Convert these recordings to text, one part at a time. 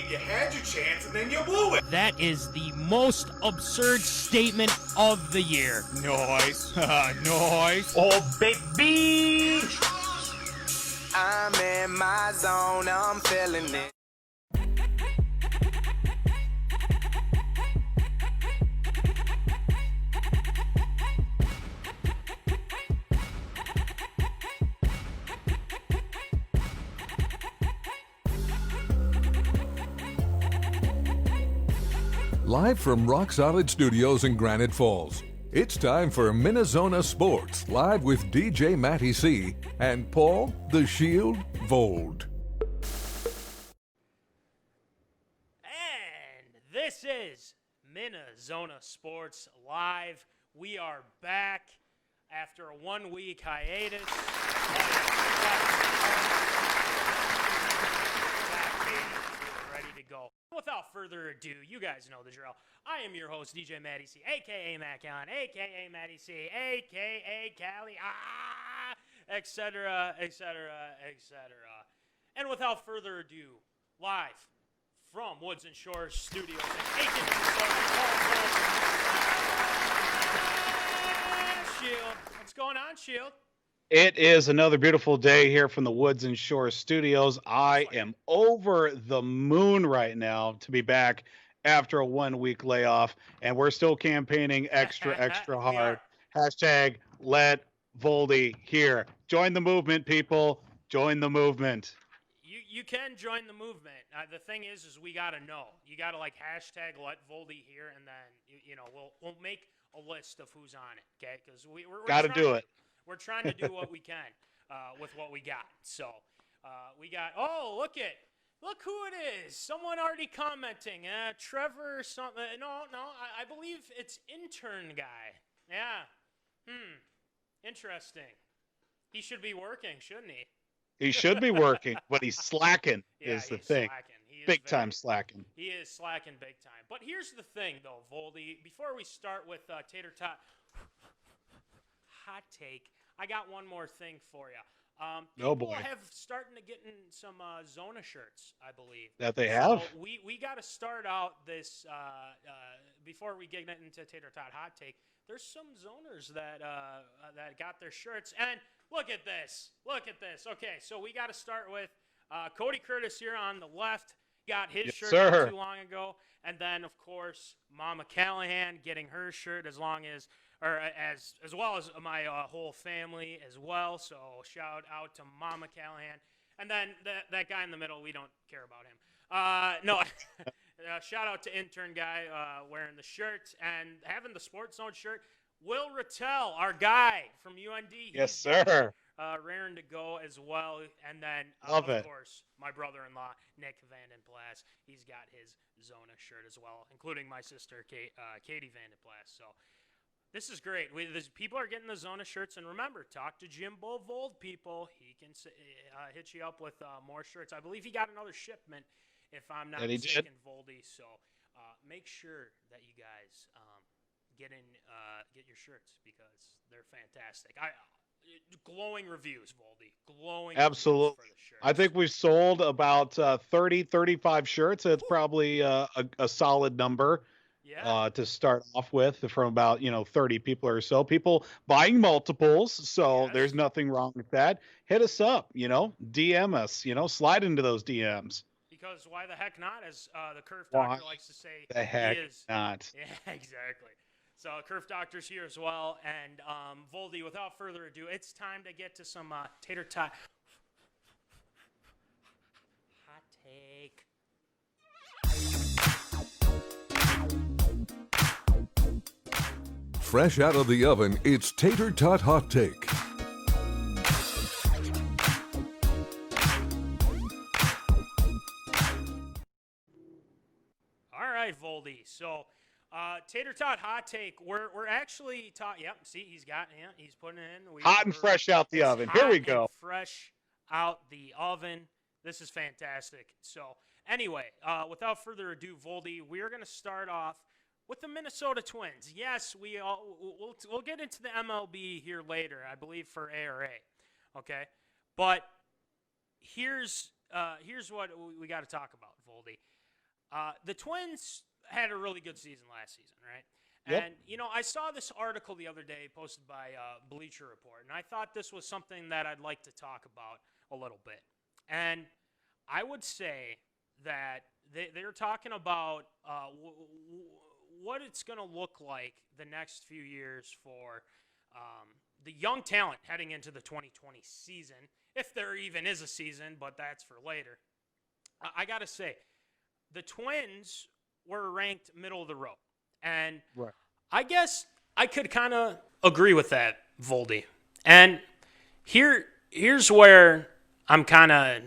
You had your chance and then you blew it. That is the most absurd statement of the year. Nice. Nice. Oh, baby. I'm in my zone, I'm feeling it. Live from Rock Solid Studios in Granite Falls, it's time for MinneZona Sports, live with DJ Matty C. and Paul the Shield Vold. And this is MinneZona Sports Live. We are back after a 1-week hiatus. Ready to go. Without further ado, you guys know the drill. I am your host, DJ Matty C, a.k.a. Matt Allen, a.k.a. Matty C, a.k.a. Cali, etc., etc., etc. And without further ado, live from Woods and Shores Studios in Aiken, Shield. What's going on, Shield? It is another beautiful day here from the Woods and Shores Studios. I am over the moon right now to be back after a 1-week layoff, and we're still campaigning extra hard. Hashtag let Voldy here. Join the movement, people. Join the movement. You can join the movement. The thing is we gotta know. You gotta hashtag let Voldy here, and then we'll make a list of who's on it. Okay, because we're gotta do it. We're trying to do what we can with what we got. So we got, look who it is. Someone already commenting. Trevor something. No, I believe it's intern guy. Yeah. Interesting. He should be working, shouldn't he? He should be working, but he's slacking is the thing. Big time slacking. He is slacking big time. But here's the thing, though, Voldy. Before we start with Tater Tot hot take, I got one more thing for you. People have starting to get in some Zona shirts, I believe. That they have? So we got to start out this, before we get into Tater Tot hot take, there's some Zoners that got their shirts. And look at this. Okay, so we got to start with Cody Curtis here on the left. Got his shirt not too long ago. And then, of course, Mama Callahan getting her shirt as well as my whole family as well. So shout out to Mama Callahan. And then that guy in the middle, we don't care about him. Shout out to intern guy wearing the shirt and having the Sports Zone shirt. Will Rattel, our guy from UND. Yes, sir. Raring to go as well. And then, of course, my brother-in-law, Nick Vanden Plas. He's got his Zona shirt as well, including my sister, Katie Vanden Plas. So this is great. People are getting the Zona shirts. And remember, talk to Jimbo Vold, people. He can hit you up with more shirts. I believe he got another shipment, if I'm not mistaken, Voldy. So make sure that you guys get your shirts because they're fantastic. Glowing reviews, Voldy. Glowing Absolutely. Reviews for the shirts. I think we've sold about 35 shirts. It's probably a solid number. Yeah. To start off with, from about 30 people or so. People buying multiples, so Yes. There's nothing wrong with that. Hit us up, DM us, slide into those DMs. Because why the heck not, as the Curve Why Doctor likes to say. The heck he is. not. Yeah, exactly. So Curve Doctor's here as well, and Voldy. Without further ado, it's time to get to some Tater Tot hot take. Fresh out of the oven, it's Tater Tot Hot Take. All right, Voldy. So, Tater Tot hot take. We're actually Yep. See, he's putting it in. Hot and fresh out the oven. Here we go. Fresh out the oven. This is fantastic. So, anyway, without further ado, Voldy, we're gonna start off with the Minnesota Twins. Yes, we'll get into the MLB here later, I believe, for ARA. Okay, but here's what we got to talk about, Voldy. The Twins had a really good season last season, right? Yep. And, I saw this article the other day posted by Bleacher Report, and I thought this was something that I'd like to talk about a little bit. And I would say that they're talking about what it's going to look like the next few years for the young talent heading into the 2020 season, if there even is a season, but that's for later. I got to say, the Twins were ranked middle of the road. And Right. I guess I could kind of agree with that, Voldy. And here's where I'm kind of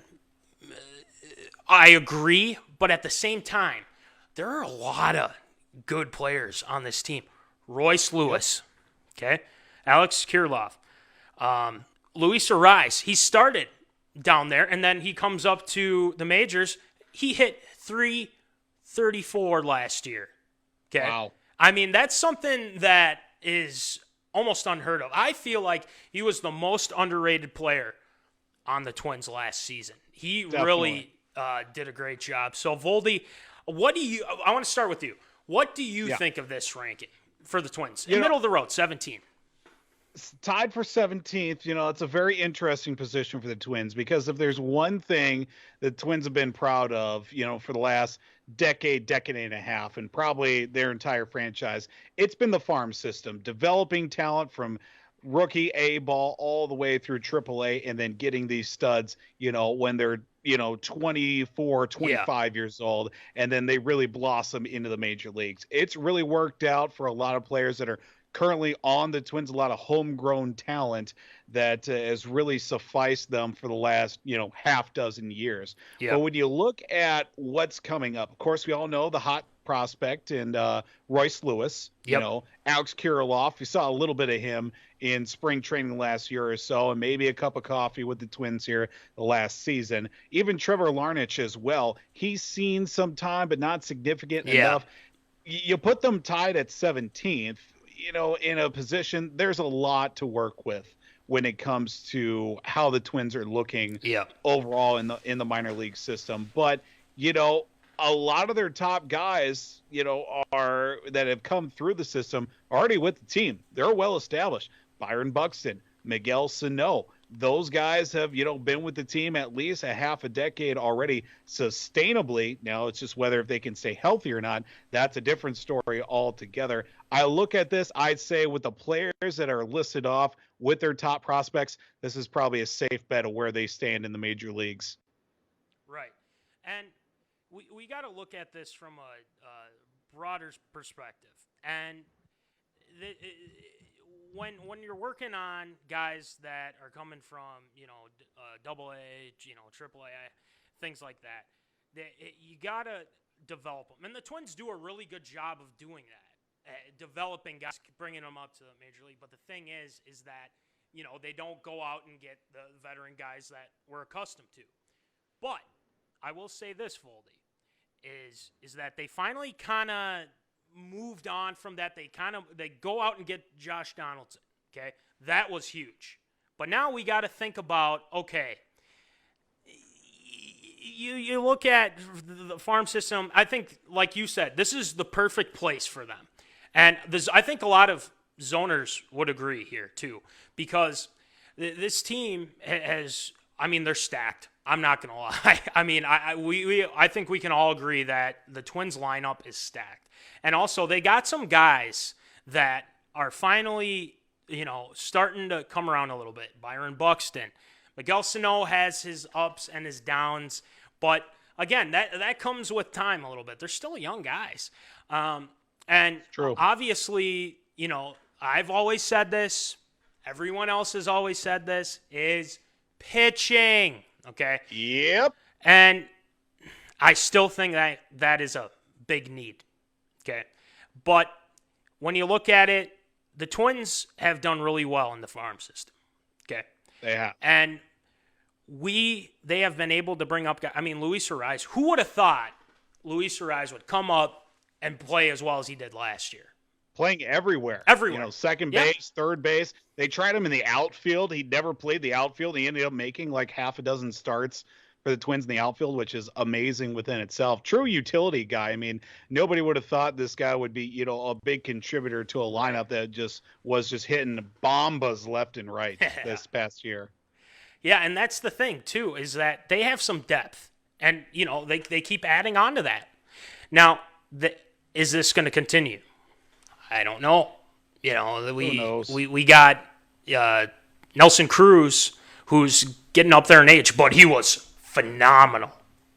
I agree, but at the same time, there are a lot of good players on this team. Royce Lewis, okay, Alex Kirilloff, Luis Ariz. He started down there, and then he comes up to the majors. He hit .334 last year. Okay, Wow. I mean, that's something that is almost unheard of. I feel like he was the most underrated player on the Twins last season. He really did a great job. So, Voldy, I want to start with you. What do you think of this ranking for the Twins? Middle of the road, 17. Tied for 17th, it's a very interesting position for the Twins, because if there's one thing the Twins have been proud of, for the last decade and a half, and probably their entire franchise, it's been the farm system, developing talent from rookie A ball all the way through AAA, and then getting these studs, when they're 24, 25 years old, and then they really blossom into the major leagues. It's really worked out for a lot of players that are currently on the Twins, a lot of homegrown talent that has really sufficed them for the last, half dozen years. Yep. But when you look at what's coming up, of course, we all know the hot prospect and Royce Lewis, Alex Kirilloff. We saw a little bit of him in spring training last year or so, and maybe a cup of coffee with the Twins here the last season. Even Trevor Larnach as well. He's seen some time, but not significant enough. You put them tied at 17th, in a position, there's a lot to work with when it comes to how the Twins are looking overall in the minor league system. But, a lot of their top guys, are that have come through the system are already with the team. They're well established. Byron Buxton, Miguel Sano, those guys have, been with the team at least a half a decade already sustainably. Now it's just whether if they can stay healthy or not. That's a different story altogether. I look at this, I'd say with the players that are listed off with their top prospects, this is probably a safe bet of where they stand in the major leagues. Right. And we got to look at this from a broader perspective. And when you're working on guys that are coming from, double A, triple A, things like that, you got to develop them. And the Twins do a really good job of doing that, developing guys, bringing them up to the major league. But the thing is that, they don't go out and get the veteran guys that we're accustomed to. But I will say this, Voldy, is that they finally kind of moved on from that. They go out and get Josh Donaldson. Okay, that was huge. But now we got to think about, okay, you look at the farm system. I think, like you said, this is the perfect place for them, and I think a lot of zoners would agree here too, because this team has. I mean, they're stacked. I'm not gonna lie. I mean, I think we can all agree that the Twins lineup is stacked. And also, they got some guys that are finally, starting to come around a little bit. Byron Buxton. Miguel Sano has his ups and his downs. But, again, that comes with time a little bit. They're still young guys. And True. Obviously, I've always said this. Everyone else has always said this, is pitching. Okay? Yep. And I still think that is a big need. Okay. But when you look at it, the Twins have done really well in the farm system. Okay. They have. And they have been able to bring up guys. I mean, Luis Ariz, who would have thought Luis Ariz would come up and play as well as he did last year? Playing everywhere. Second base, third base. They tried him in the outfield. He never played the outfield. He ended up making like half a dozen starts for the Twins in the outfield, which is amazing within itself. True utility guy. I mean, nobody would have thought this guy would be, a big contributor to a lineup that was just hitting bombas left and right this past year. Yeah, and that's the thing, too, is that they have some depth. And, they keep adding on to that. Now, is this going to continue? I don't know. Who knows? We got Nelson Cruz, who's getting up there in age, but he was phenomenal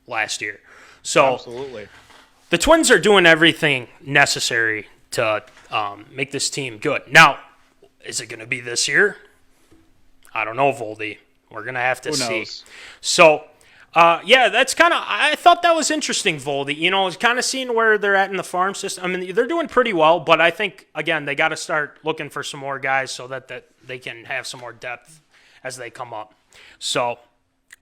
last year. So absolutely, the Twins are doing everything necessary to make this team good. Now, is it going to be this year? I don't know, Voldy. We're going to have to see. Knows? So, that's kind of – I thought that was interesting, Voldy. It's kind of seeing where they're at in the farm system. I mean, they're doing pretty well, but I think, again, they got to start looking for some more guys so that they can have some more depth as they come up. So,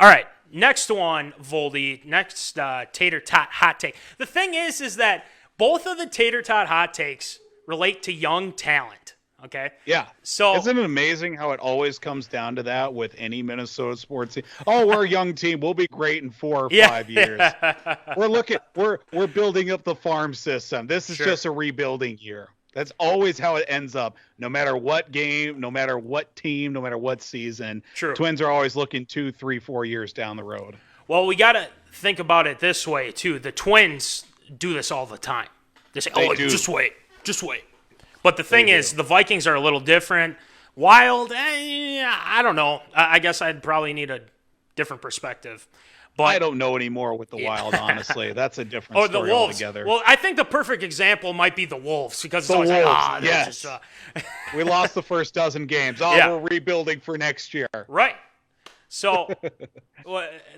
all right, next one, Voldy, next Tater Tot hot take. The thing is that both of the Tater Tot hot takes relate to young talent. Okay. Yeah. So isn't it amazing how it always comes down to that with any Minnesota sports team? Oh, we're a young team. We'll be great in 4 or 5 years. We're building up the farm system. This is just a rebuilding year. That's always how it ends up. No matter what game, no matter what team, no matter what season. True. Twins are always looking 2, 3, 4 years down the road. Well, we got to think about it this way too. The Twins do this all the time. They say, just wait. But the thing is, the Vikings are a little different. Wild, I don't know. I guess I'd probably need a different perspective. But I don't know anymore with the Wild, honestly. That's a different story the Wolves. Altogether. Well, I think the perfect example might be the Wolves because it's the always Wolves, like, yes. We lost the first dozen games. We're rebuilding for next year. Right. So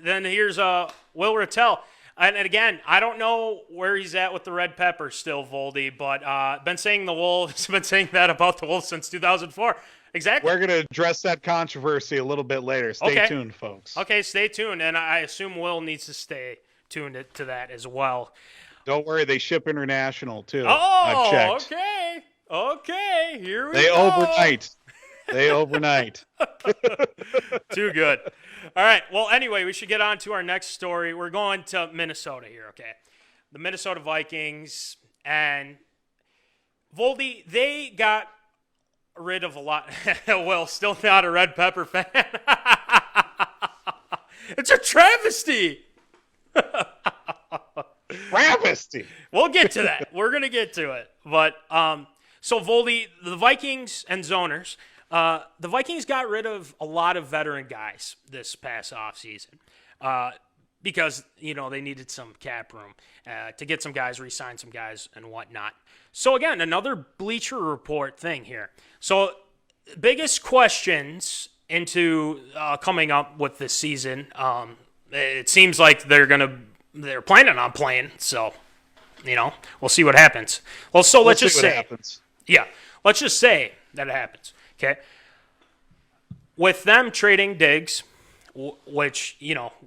then here's Will Rattel. And again, I don't know where he's at with the red pepper still, Voldy, but been saying that about the Wolves since 2004. Exactly. We're going to address that controversy a little bit later. Stay tuned, folks. Okay, stay tuned, and I assume Will needs to stay tuned to that as well. Don't worry, they ship international too. Oh, I've checked. Okay, here we They go. They overnight. Too good. All right. Well, anyway, we should get on to our next story. We're going to Minnesota here, okay? The Minnesota Vikings. And Voldy, they got rid of a lot. Well, still not a red pepper fan. It's a travesty. Travesty. We'll get to that. We're going to get to it. But, so Voldy, the Vikings and Zoners, the Vikings got rid of a lot of veteran guys this past offseason because, they needed some cap room to get some guys, re-sign some guys, and whatnot. So, again, another Bleacher Report thing here. So, biggest questions into coming up with this season, it seems like they're planning on playing, so, we'll see what happens. Well, so let's just say. Yeah, let's just say that it happens. Okay. With them trading Diggs, which,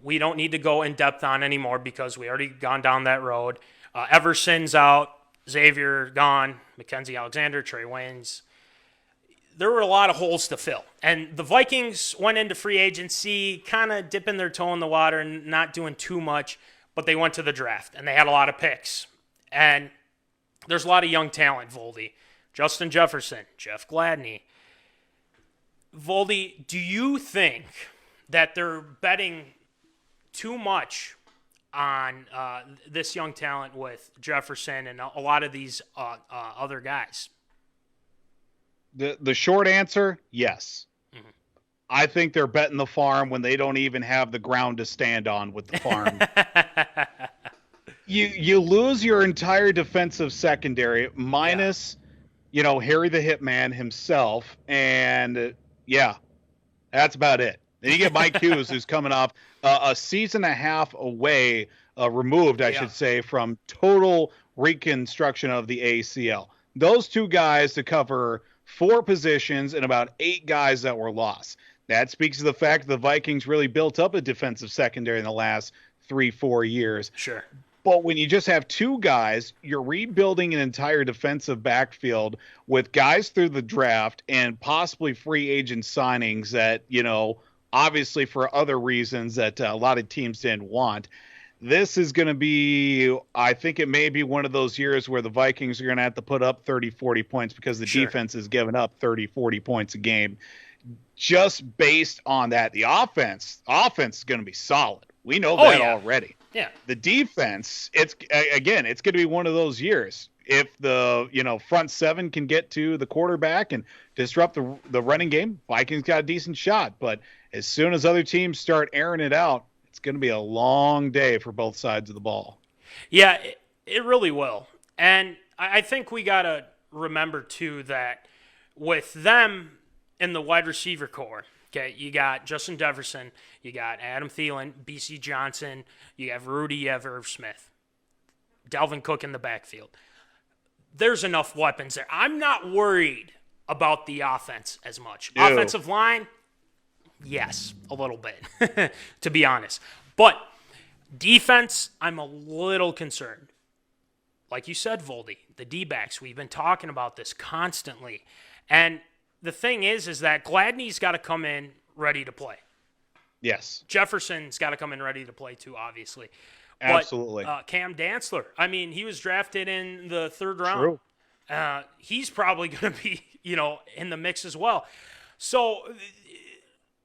we don't need to go in depth on anymore because we already gone down that road. Everson's out, Xavier gone, Mackenzie Alexander, Trey Waynes. There were a lot of holes to fill. And the Vikings went into free agency, kind of dipping their toe in the water and not doing too much, but they went to the draft and they had a lot of picks. And there's a lot of young talent, Voldy. Justin Jefferson, Jeff Gladney. Voldy, do you think that they're betting too much on this young talent with Jefferson and a lot of these other guys? The short answer, yes. Mm-hmm. I think they're betting the farm when they don't even have the ground to stand on with the farm. You lose your entire defensive secondary minus... Harry the Hitman himself, and that's about it. Then you get Mike Hughes, who's coming off a season and a half away, removed, I should say, from total reconstruction of the ACL. Those two guys to cover 4 positions and about 8 guys that were lost. That speaks to the fact that the Vikings really built up a defensive secondary in the last 3-4 years. Sure. But when you just have 2 guys, you're rebuilding an entire defensive backfield with guys through the draft and possibly free agent signings that, obviously for other reasons that a lot of teams didn't want. This is going to be, I think it may be one of those years where the Vikings are going to have to put up 30, 40 points because the defense is giving up 30, 40 points a game. Just based on that, the offense is going to be solid. We know that already. Yeah. The defense, it's going to be one of those years. If the front seven can get to the quarterback and disrupt the running game, Vikings got a decent shot. But as soon as other teams start airing it out, it's going to be a long day for both sides of the ball. Yeah, it really will. And I think we got to remember, too, that with them in the wide receiver core, okay, you got Justin Jefferson, you got Adam Thielen, B.C. Johnson, you have Rudy, you have Irv Smith, Dalvin Cook in the backfield. There's enough weapons there. I'm not worried about the offense as much. Ew. Offensive line, yes, a little bit, to be honest. But defense, I'm a little concerned. Like you said, Voldy, the D-backs, we've been talking about this constantly. And the thing is that Gladney's got to come in ready to play. Yes. Jefferson's got to come in ready to play too, obviously. Absolutely. But Cam Dantzler, I mean, he was drafted in the 3rd round. True. He's probably going to be, in the mix as well. So,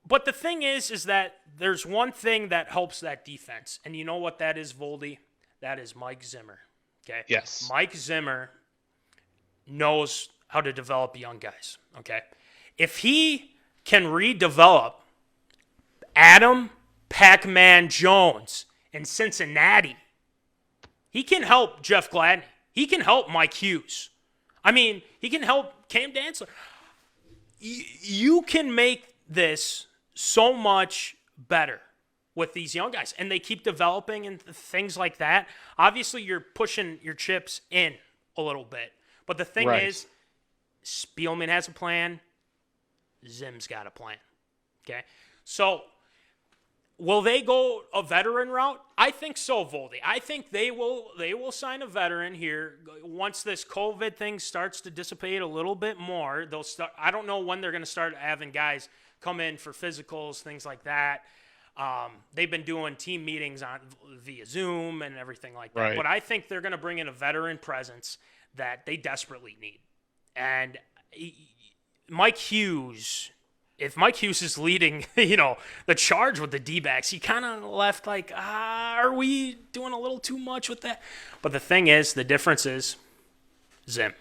but the thing is that there's one thing that helps that defense. And you know what that is, Voldy? That is Mike Zimmer. Okay? Yes. Mike Zimmer knows how to develop young guys. Okay? If he can redevelop Adam Pac-Man Jones in Cincinnati, he can help Jeff Gladney. He can help Mike Hughes. I mean, he can help Cam Dantzler. You can make this so much better with these young guys, and they keep developing and things like that. Obviously, you're pushing your chips in a little bit. But the thing is, Spielman has a plan. Zim's got a plan. Okay? So, will they go a veteran route? I think so, Voldy. I think they will sign a veteran here once this COVID thing starts to dissipate a little bit more. They'll start. I don't know when they're going to start having guys come in for physicals, things like that. They've been doing team meetings via Zoom and everything like that. Right. But I think they're going to bring in a veteran presence that they desperately need. And Mike Hughes. If Mike Hughes is leading, the charge with the D-backs, he kind of left like, are we doing a little too much with that? But the thing is, the difference is Zim,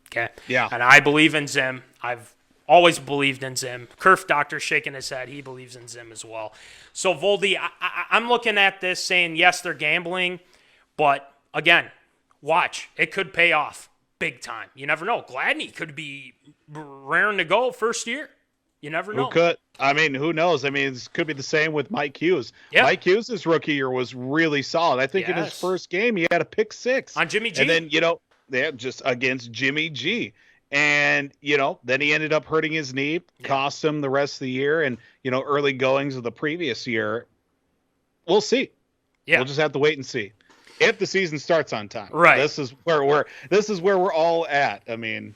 okay? Yeah. And I believe in Zim. I've always believed in Zim. Kerf Doctor's shaking his head. He believes in Zim as well. So, Voldy, I'm looking at this saying, yes, they're gambling, but, again, watch. It could pay off big time. You never know. Gladney could be raring to go first year. You never know. Who could? I mean, who knows? I mean, this could be the same with Mike Hughes. Yeah. Mike Hughes' rookie year was really solid. I think in his first game, he had a pick 6. On Jimmy G. And then, just against Jimmy G. And, then he ended up hurting his knee, cost him the rest of the year and, early goings of the previous year. We'll see. Yeah. We'll just have to wait and see. If the season starts on time. Right. This is where we're all at. I mean,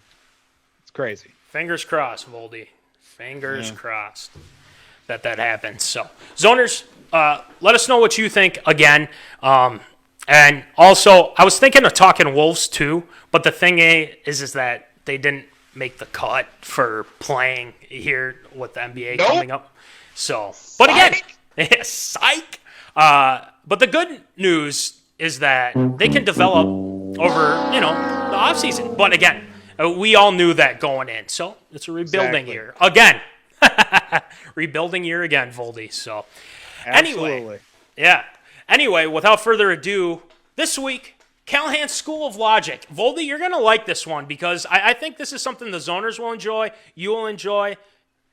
it's crazy. Fingers crossed, Voldy. Fingers crossed that happens. So, Zoners, let us know what you think again. And also, I was thinking of talking Wolves too, but the thing is that they didn't make the cut for playing here with the NBA coming up. So, but again, psych. But the good news is that they can develop over, the offseason. But again, we all knew that going in. So it's a rebuilding year. Again. Rebuilding year again, Voldy. So Absolutely. Anyway, without further ado, this week, Callahan's School of Logic. Voldy, you're going to like this one because I think this is something the Zoners will enjoy, you will enjoy,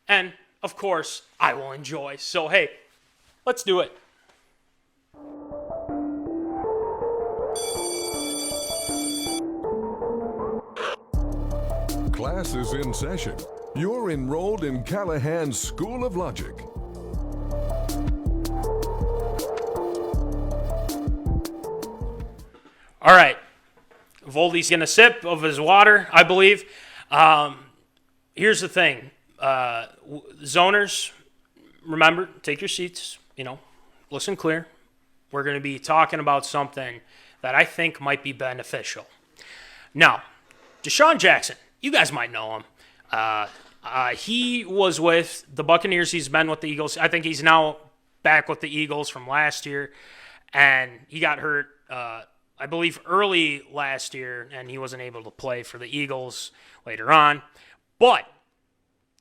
and, of course, I will enjoy. So, hey, let's do it. Class is in session. You're enrolled in Callahan's School of Logic. All right. Voldy's going to sip of his water, I believe. Here's the thing. Zoners, remember, take your seats, listen clear. We're going to be talking about something that I think might be beneficial. Now, Deshaun Jackson, you guys might know him. He was with the Buccaneers. He's been with the Eagles. I think he's now back with the Eagles from last year. And he got hurt, I believe, early last year, and he wasn't able to play for the Eagles later on. But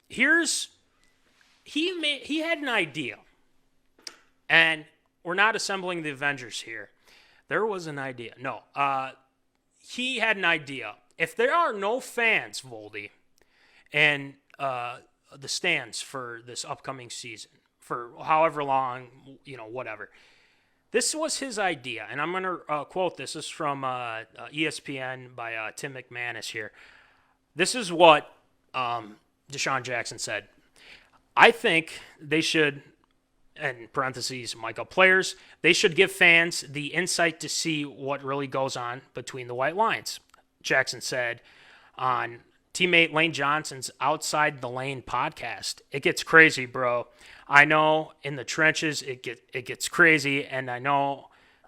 he had an idea. And we're not assembling the Avengers here. There was an idea. No, he had an idea. If there are no fans, Voldy, in the stands for this upcoming season, for however long, whatever. This was his idea, and I'm going to quote this. This is from ESPN by Tim McManus here. This is what Deshaun Jackson said. I think they should, in parentheses, Michael players, they should give fans the insight to see what really goes on between the white lines. Jackson said on teammate Lane Johnson's Outside the Lane podcast. It gets crazy, bro. I know in the trenches it gets crazy, and I know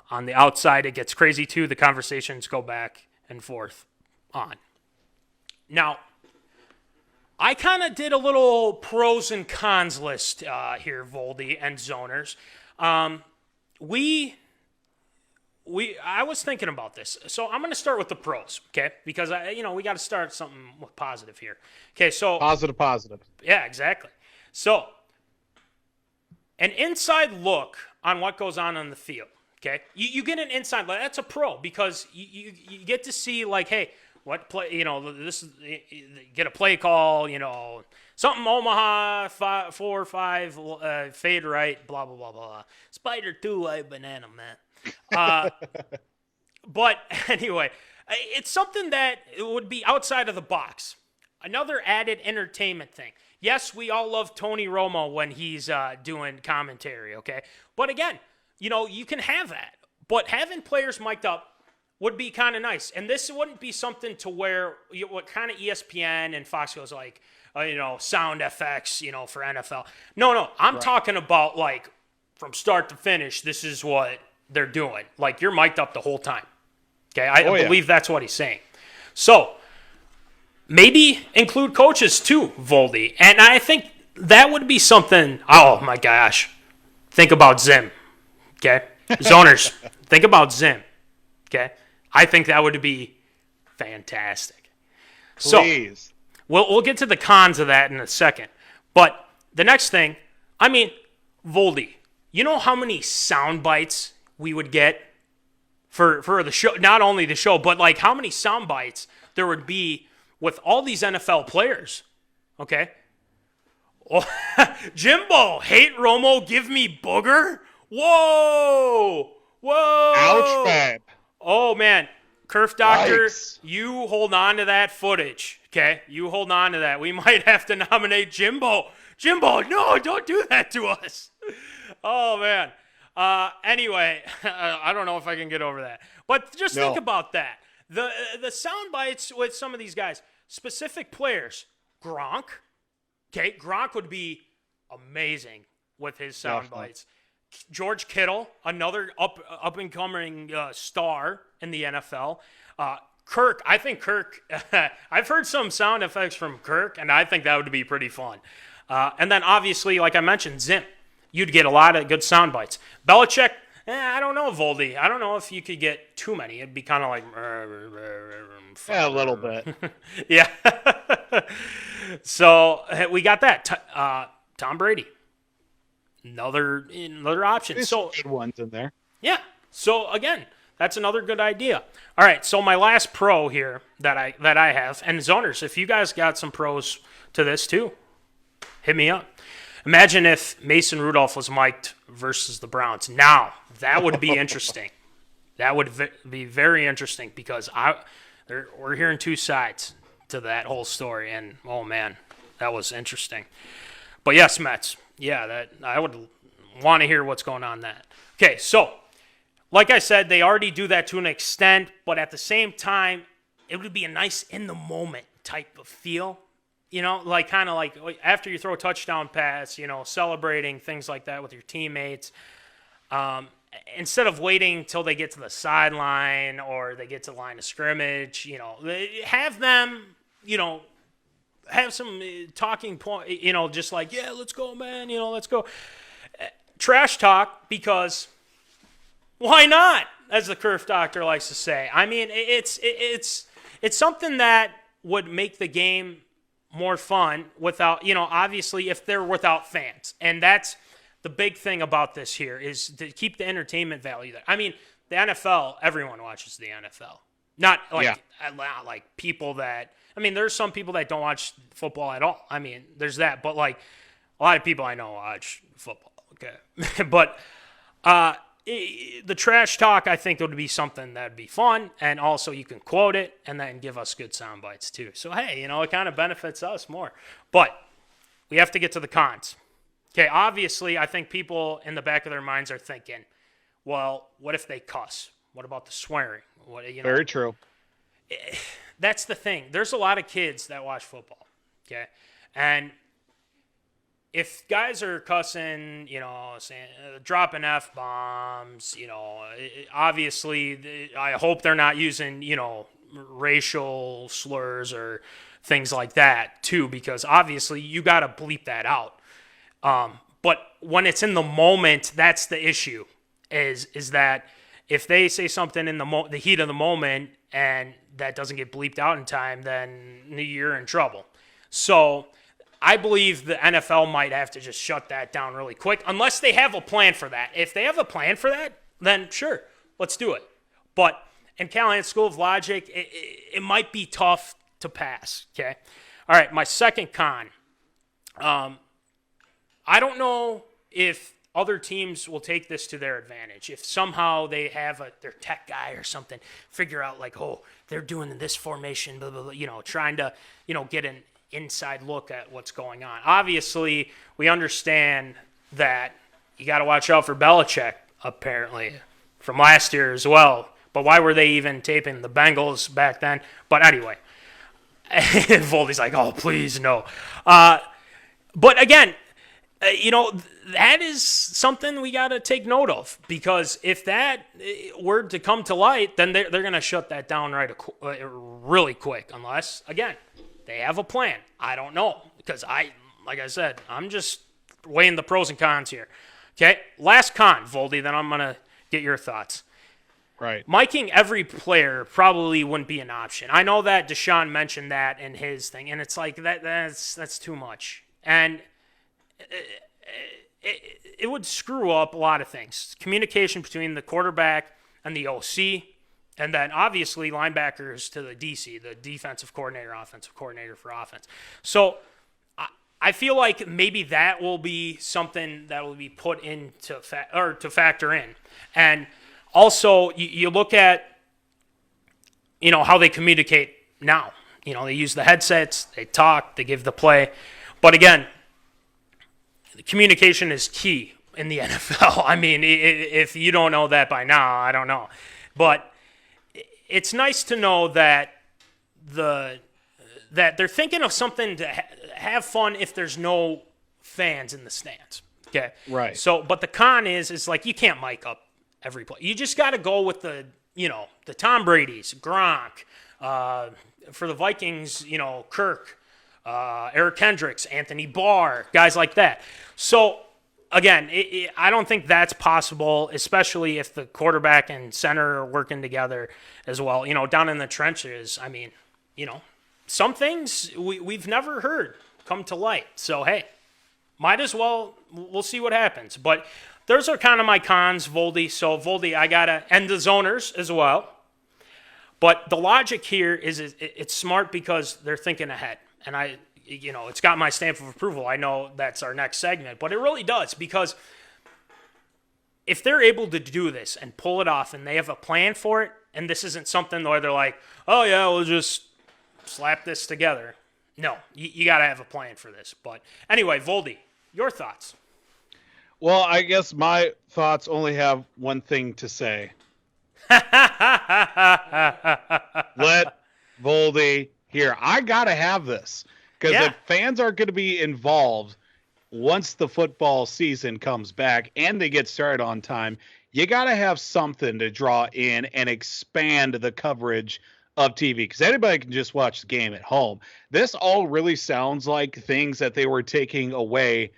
on the outside it gets crazy too. The conversations go back and forth on. Now, I kind of did a little pros and cons list here, Voldy and Zoners. I was thinking about this. So I'm going to start with the pros, okay? Because we got to start something positive here. Okay, so Positive. Yeah, exactly. So an inside look on what goes on the field, okay? You get an inside look. That's a pro because you get to see, like, hey, what play, this is, get a play call, something Omaha, 4-5, fade right, blah, blah, blah, blah. Spider 2, white banana, man. But anyway, it's something that would be outside of the box. Another added entertainment thing. Yes, we all love Tony Romo when he's doing commentary, okay? But again, you can have that. But having players mic'd up would be kind of nice. And this wouldn't be something to where what kind of ESPN and Fox goes like, sound effects, for NFL. No, I'm talking about like from start to finish, this is what they're doing. Like you're mic'd up the whole time. Okay, I believe that's what he's saying. So maybe include coaches too, Voldy. And I think that would be something, oh my gosh. Think about Zim. Okay? Zoners, think about Zim. Okay? I think that would be fantastic. Please. So, we'll get to the cons of that in a second. But the next thing, Voldy, you know how many sound bites we would get for the show? Not only the show, but like how many sound bites there would be with all these NFL players. Okay? Oh, Jimbo, hate Romo, give me booger? Whoa! Ouch, man. Oh, man. Kerf Doctor, Yikes. You hold on to that footage, okay? You hold on to that. We might have to nominate Jimbo. Jimbo, no, don't do that to us. Oh, man. Anyway, I don't know if I can get over that. But just think about that. The sound bites with some of these guys, specific players. Gronk, okay? Gronk would be amazing with his sound bites. George Kittle, another up-and-coming star in the NFL. Kirk, I think Kirk, I've heard some sound effects from Kirk, and I think that would be pretty fun. And then, obviously, like I mentioned, Zim. You'd get a lot of good sound bites. Belichick, I don't know, Voldy. I don't know if you could get too many. It'd be kind of like... Yeah, a little bit. Yeah. So, we got that. Tom Brady. Another option. There's so good ones in there. Yeah. So again, that's another good idea. All right. So my last pro here that I have, and Zoners, if you guys got some pros to this too, hit me up. Imagine if Mason Rudolph was mic'd versus the Browns. Now that would be interesting. That would be very interesting because we're hearing two sides to that whole story, and oh man, that was interesting. But yes, Mets. Yeah, that I would want to hear what's going on that. Okay, so like I said, they already do that to an extent, but at the same time, it would be a nice in the moment type of feel. like kind of like after you throw a touchdown pass, celebrating things like that with your teammates. Instead of waiting till they get to the sideline or they get to the line of scrimmage, have them, have some talking point, just like, yeah, let's go, man, let's go. Trash talk, because why not, as the Curve Doctor likes to say. I mean, it's something that would make the game more fun without, obviously if they're without fans. And that's the big thing about this here, is to keep the entertainment value there. I mean, the NFL, everyone watches the NFL. Not like people that, I mean, there's some people that don't watch football at all. I mean, there's that. But like a lot of people I know watch football. Okay. But the trash talk, I think, would be something that would be fun. And also you can quote it and then give us good sound bites too. So, hey, it kind of benefits us more. But we have to get to the cons. Okay, obviously, I think people in the back of their minds are thinking, well, what if they cuss? What about the swearing? Very true. That's the thing. There's a lot of kids that watch football, okay? And if guys are cussing, saying, dropping F-bombs, obviously, I hope they're not using, racial slurs or things like that, too, because obviously you got to bleep that out. But when it's in the moment, that's the issue, is that if they say something in the heat of the moment and that doesn't get bleeped out in time, then you're in trouble. So I believe the NFL might have to just shut that down really quick, unless they have a plan for that. If they have a plan for that, then sure, let's do it. But in Callahan's School of Logic, it might be tough to pass, okay? All right, my second con. I don't know if other teams will take this to their advantage. If somehow they have their tech guy or something figure out like, oh, they're doing this formation, blah, blah, blah, trying to, get an inside look at what's going on. Obviously, we understand that you got to watch out for Belichick, apparently, from last year as well. But why were they even taping the Bengals back then? But anyway, Voldy's like, oh, please, no. But again, that is something we got to take note of, because if that were to come to light, then they're going to shut that down really quick, unless, again, they have a plan. I don't know, because like I said, I'm just weighing the pros and cons here. Okay, last con, Voldy, then I'm going to get your thoughts. Right. Miking every player probably wouldn't be an option. I know that Deshaun mentioned that in his thing, and it's like that's too much. And it would screw up a lot of things. Communication between the quarterback and the OC, and then obviously linebackers to the DC, the defensive coordinator, offensive coordinator for offense. So I feel like maybe that will be something that will be put into to factor in. And also, you look at how they communicate now. They use the headsets, they talk, they give the play. But again, communication is key in the NFL. I mean, if you don't know that by now, I don't know. But it's nice to know that that they're thinking of something to have fun if there's no fans in the stands. Okay. Right. So, but the con is like you can't mic up every play. You just got to go with the Tom Brady's, Gronk, for the Vikings, Kirk, Eric Kendricks, Anthony Barr, guys like that. So, again, I don't think that's possible, especially if the quarterback and center are working together as well. Down in the trenches, I mean, some things we've never heard come to light. So, hey, might as well, we'll see what happens. But those are kind of my cons, Voldy. So, Voldy, I got to end the zoners as well. But the logic here is it's smart because they're thinking ahead. And it's got my stamp of approval. I know that's our next segment, but it really does, because if they're able to do this and pull it off and they have a plan for it, and this isn't something where they're like, oh yeah, we'll just slap this together. No, you got to have a plan for this. But anyway, Voldy, your thoughts? Well, I guess my thoughts only have one thing to say. Let Voldy hear. I got to have this. Because Yeah. if fans are going to be involved once the football season comes back and they get started on time, you got to have something to draw in and expand the coverage of TV, because anybody can just watch the game at home. This all really sounds like things that they were taking away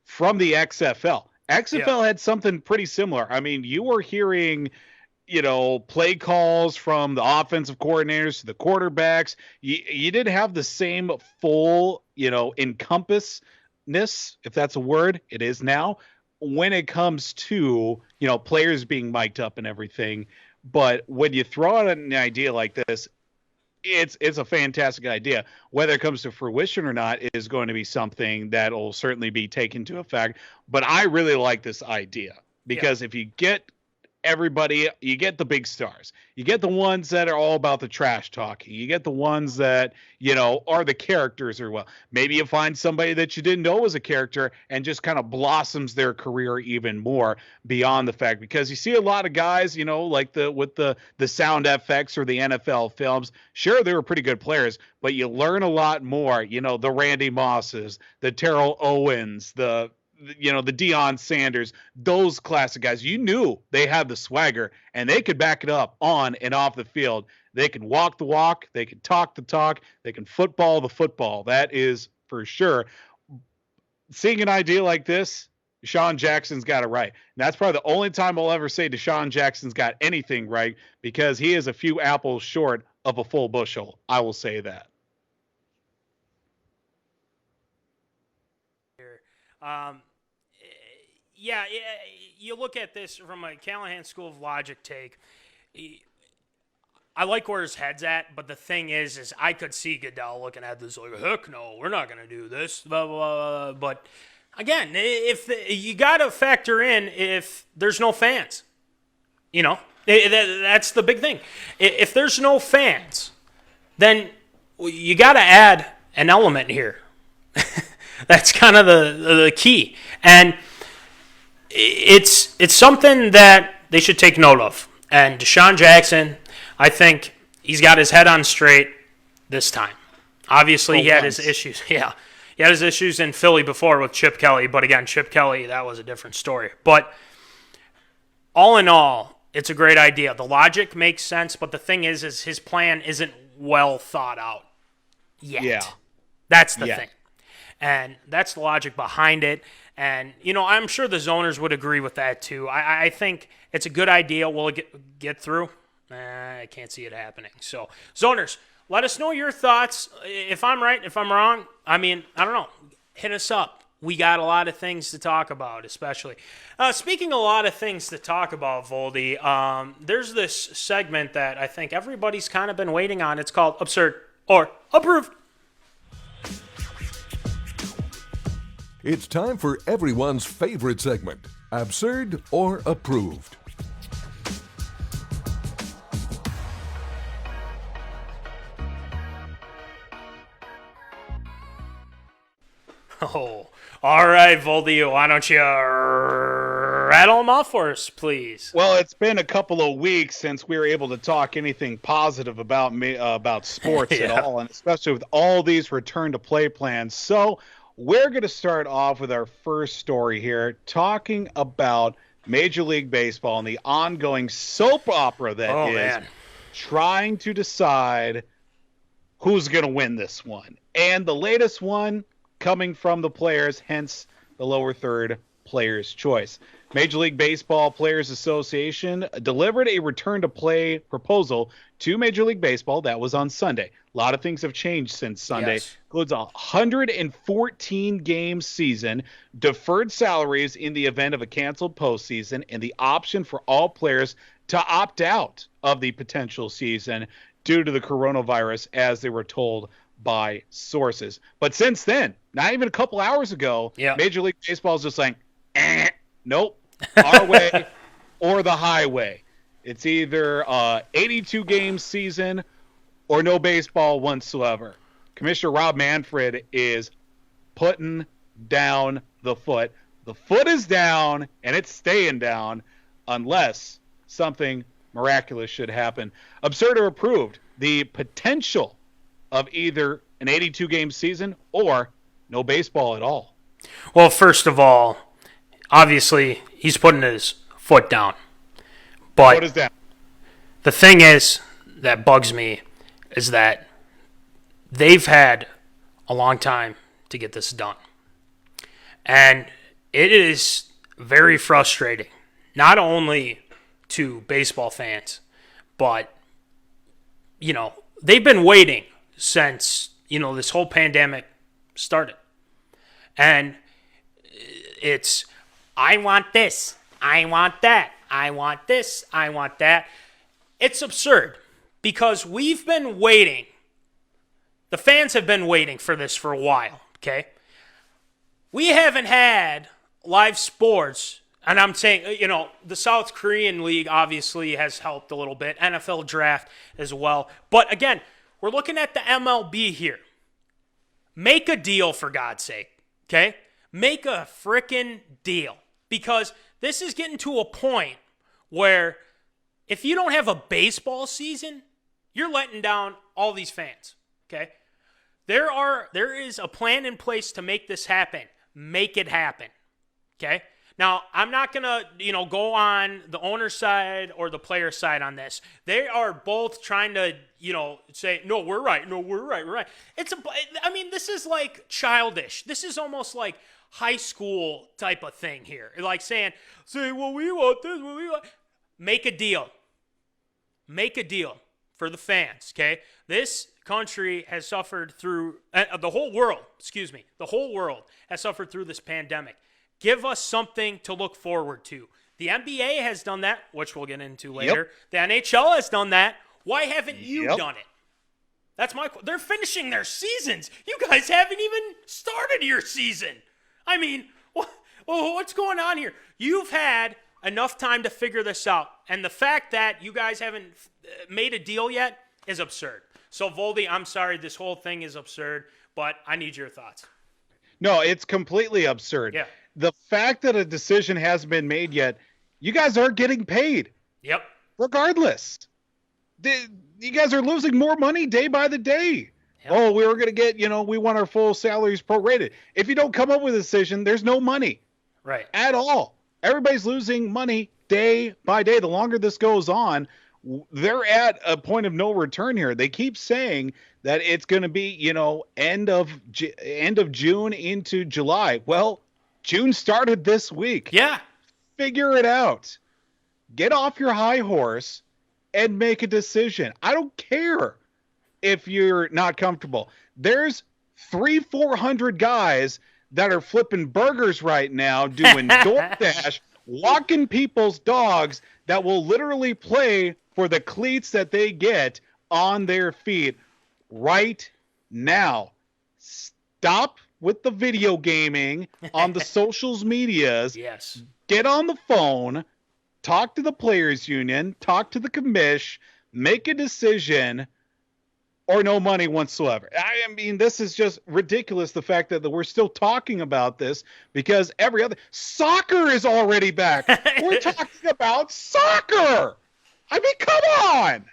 from the XFL. XFL had something pretty similar. I mean, you were hearing, play calls from the offensive coordinators to the quarterbacks. You didn't have the same full, encompassness, if that's a word. It is now, when it comes to, players being mic'd up and everything. But when you throw out an idea like this, it's a fantastic idea. Whether it comes to fruition or not is going to be something that will certainly be taken to effect. But I really like this idea, because if you get everybody, you get the big stars, you get the ones that are all about the trash talking, you get the ones that are the characters, or maybe you find somebody that you didn't know was a character and just kind of blossoms their career even more beyond the fact. Because you see a lot of guys, like with the sound effects or the NFL films, sure, they were pretty good players, but you learn a lot more, the Randy Mosses, the Terrell Owens, the Deion Sanders, those classic guys. You knew they had the swagger and they could back it up on and off the field. They can walk the walk, they can talk the talk, they can football the football. That is for sure. Seeing an idea like this, Deshaun Jackson's got it right. And that's probably the only time I'll ever say Deshaun Jackson's got anything right, because he is a few apples short of a full bushel. I will say that. You look at this from a Callahan School of Logic take. I like where his head's at, but the thing is I could see Goodell looking at this like, heck no, we're not going to do this, blah, blah, blah. But again, you got to factor in if there's no fans. That's the big thing. If there's no fans, then you got to add an element here. That's kind of the key. And it's something that they should take note of. And Deshaun Jackson, I think he's got his head on straight this time. Obviously, he had his issues. Yeah, he had his issues in Philly before with Chip Kelly. But again, Chip Kelly, that was a different story. But all in all, it's a great idea. The logic makes sense. But the thing is his plan isn't well thought out yet. Yeah. That's the thing. And that's the logic behind it. And, I'm sure the zoners would agree with that too. I think it's a good idea. Will it get through? I can't see it happening. So, zoners, let us know your thoughts. If I'm right, if I'm wrong, I don't know. Hit us up. We got a lot of things to talk about, especially. Speaking of a lot of things to talk about, Voldy, there's this segment that I think everybody's kind of been waiting on. It's called Absurd or Approved. It's time for everyone's favorite segment, Absurd or Approved. Oh, all right, Voldy, why don't you rattle them off for us, please? Well, it's been a couple of weeks since we were able to talk anything positive about sports at all, and especially with all these return-to-play plans. So we're going to start off with our first story here, talking about Major League Baseball and the ongoing soap opera that is trying to decide who's going to win this one. And the latest one coming from the players, hence the lower third player's choice. Major League Baseball Players Association delivered a return-to-play proposal to Major League Baseball. That was on Sunday. A lot of things have changed since Sunday. Yes. Includes a 114-game season, deferred salaries in the event of a canceled postseason, and the option for all players to opt out of the potential season due to the coronavirus, as they were told by sources. But since then, not even a couple hours ago, Major League Baseball is just like, nope, our way or the highway. It's either 82-game season or no baseball whatsoever. Commissioner Rob Manfred is putting down the foot. The foot is down, and it's staying down unless something miraculous should happen. Absurd or approved, the potential of either an 82-game season, or no baseball at all. Well, first of all, obviously he's putting his foot down. But What is that? the thing is that bugs me is that they've had a long time to get this done. And it is very frustrating, not only to baseball fans, but, they've been waiting since, this whole pandemic started. And it's, I want this, I want that, I want this, I want that. It's absurd because we've been waiting. The fans have been waiting for this for a while, okay? We haven't had live sports, and I'm saying, the South Korean League obviously has helped a little bit, NFL draft as well. But again, we're looking at the MLB here. Make a deal, for God's sake, okay? Make a frickin' deal. Because this is getting to a point where if you don't have a baseball season, you're letting down all these fans, okay? There is a plan in place to make this happen. Make it happen, okay? Now, I'm not going to, go on the owner's side or the player side on this. They are both trying to, say, no, we're right. No, we're right. We're right. This is like childish. This is almost like high school type of thing here. Like saying, well, we want this, well, we want... Make a deal. Make a deal for the fans, okay? This country has suffered through, the whole world has suffered through this pandemic. Give us something to look forward to. The NBA has done that, which we'll get into later. Yep. The NHL has done that. Why haven't you done it? That's they're finishing their seasons. You guys haven't even started your season. What's going on here? You've had enough time to figure this out. And the fact that you guys haven't made a deal yet is absurd. So, Voldy, I'm sorry, this whole thing is absurd, but I need your thoughts. No, it's completely absurd. Yeah. The fact that a decision hasn't been made yet, you guys are getting paid. Yep. Regardless. You guys are losing more money day by the day. Yep. Oh, we were going to get, we want our full salaries prorated. If you don't come up with a decision, there's no money. Right. At all. Everybody's losing money day by day. The longer this goes on, they're at a point of no return here. They keep saying that it's going to be, end of June into July. Well, June started this week. Yeah. Figure it out. Get off your high horse and make a decision. I don't care if you're not comfortable. There's 400 guys that are flipping burgers right now, doing DoorDash, walking people's dogs that will literally play for the cleats that they get on their feet right now. Stop with the video gaming on the socials medias. Yes. Get on the phone, talk to the players union, talk to the commish, make a decision, or no money whatsoever. This is just ridiculous, the fact that we're still talking about this, because soccer is already back. We're talking about soccer. Come on.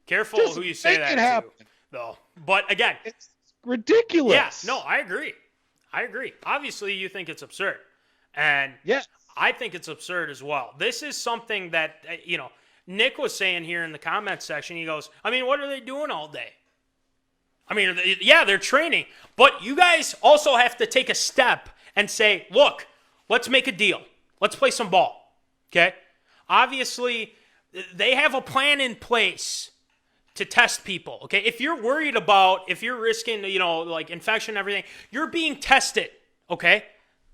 Careful just who you say that to, though. But again, it's ridiculous. Yeah, no, I agree. Obviously, you think it's absurd. And yes. I think it's absurd as well. This is something that, Nick was saying here in the comments section. He goes, what are they doing all day? Yeah, they're training. But you guys also have to take a step and say, look, let's make a deal. Let's play some ball. Okay? Obviously, they have a plan in place to test people. Okay? If you're worried about, if you're risking, infection and everything, you're being tested. Okay?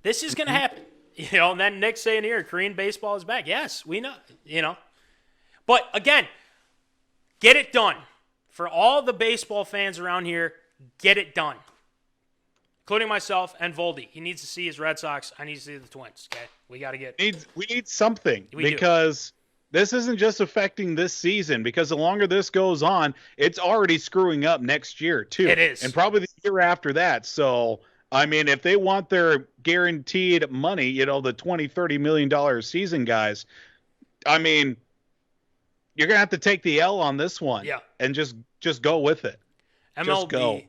This is going to happen. And then Nick's saying here, Korean baseball is back. Yes, we know. But again, get it done. For all the baseball fans around here, get it done. Including myself and Voldy. He needs to see his Red Sox. I need to see the Twins. Okay? We got to get... We need something. Because this isn't just affecting this season. Because the longer this goes on, it's already screwing up next year, too. It is. And probably the year after that. So... if they want their guaranteed money, the $20-30 million season guys, you're going to have to take the L on this one. Yeah. And just go with it. MLB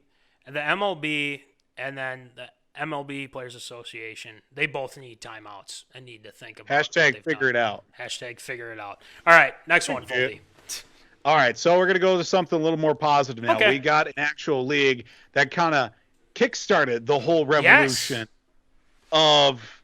the MLB and then the MLB Players Association, they both need timeouts and need to think about Hashtag figure it out. Hashtag figure it out. All right, next one, Voldy. All right, so we're going to go to something a little more positive now. Okay. We got an actual league that kind of kickstarted the whole revolution of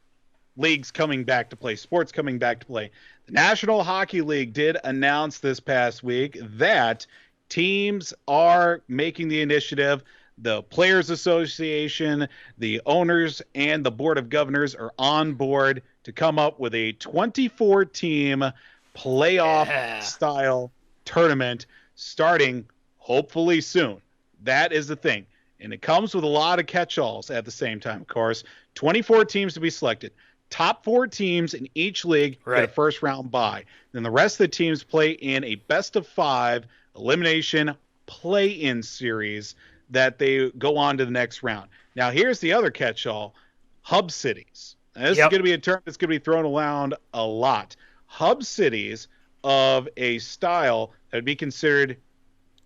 leagues coming back to play, sports coming back to play. The National Hockey League did announce this past week that teams are making the initiative. The Players Association, the owners, and the Board of Governors are on board to come up with a 24-team playoff-style tournament starting hopefully soon. That is the thing. And it comes with a lot of catch-alls at the same time, of course. 24 teams to be selected. Top 4 teams in each league get a first-round bye. Then the rest of the teams play in a best-of-5 elimination play-in series that they go on to the next round. Now, here's the other catch-all. Hub cities. Now, this is going to be a term that's going to be thrown around a lot. Hub cities of a style that would be considered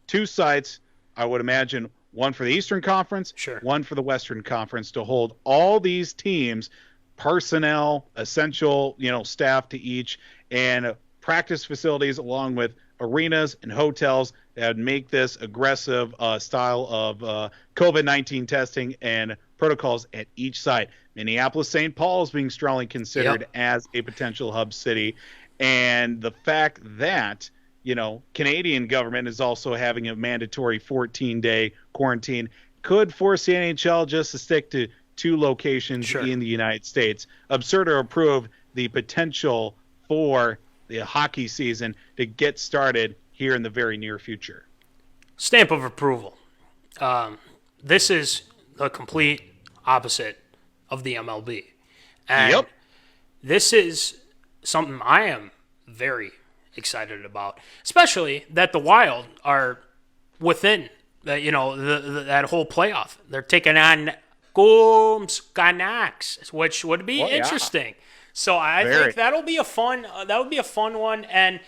2 sites, I would imagine, one for the Eastern Conference, one for the Western Conference, to hold all these teams, personnel, essential, staff to each, and practice facilities along with arenas and hotels that would make this aggressive style of COVID-19 testing and protocols at each site. Minneapolis-St. Paul is being strongly considered as a potential hub city. And the fact that, Canadian government is also having a mandatory 14-day quarantine could force the NHL just to stick to 2 locations in the United States. Absurd to approve the potential for the hockey season to get started here in the very near future. Stamp of approval. This is the complete opposite of the MLB. And this is something I am very excited about, especially that the Wild are within, that whole playoff. They're taking on Gooms Canucks, which would be interesting. So I think that'll be a fun. That would be a fun one. And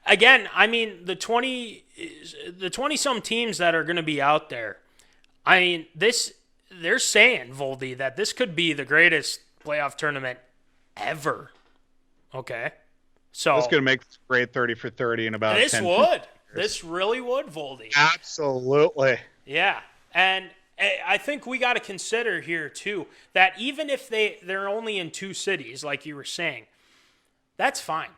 again, I mean, the 20-some teams that are going to be out there. I mean, they're saying, Voldy, that this could be the greatest playoff tournament ever. Okay, so this is going to make this great 30 for 30 in about 10 years. This really would, Voldy. Absolutely. Yeah, and I think we got to consider here too that even if they're only in 2 cities, like you were saying, that's fine.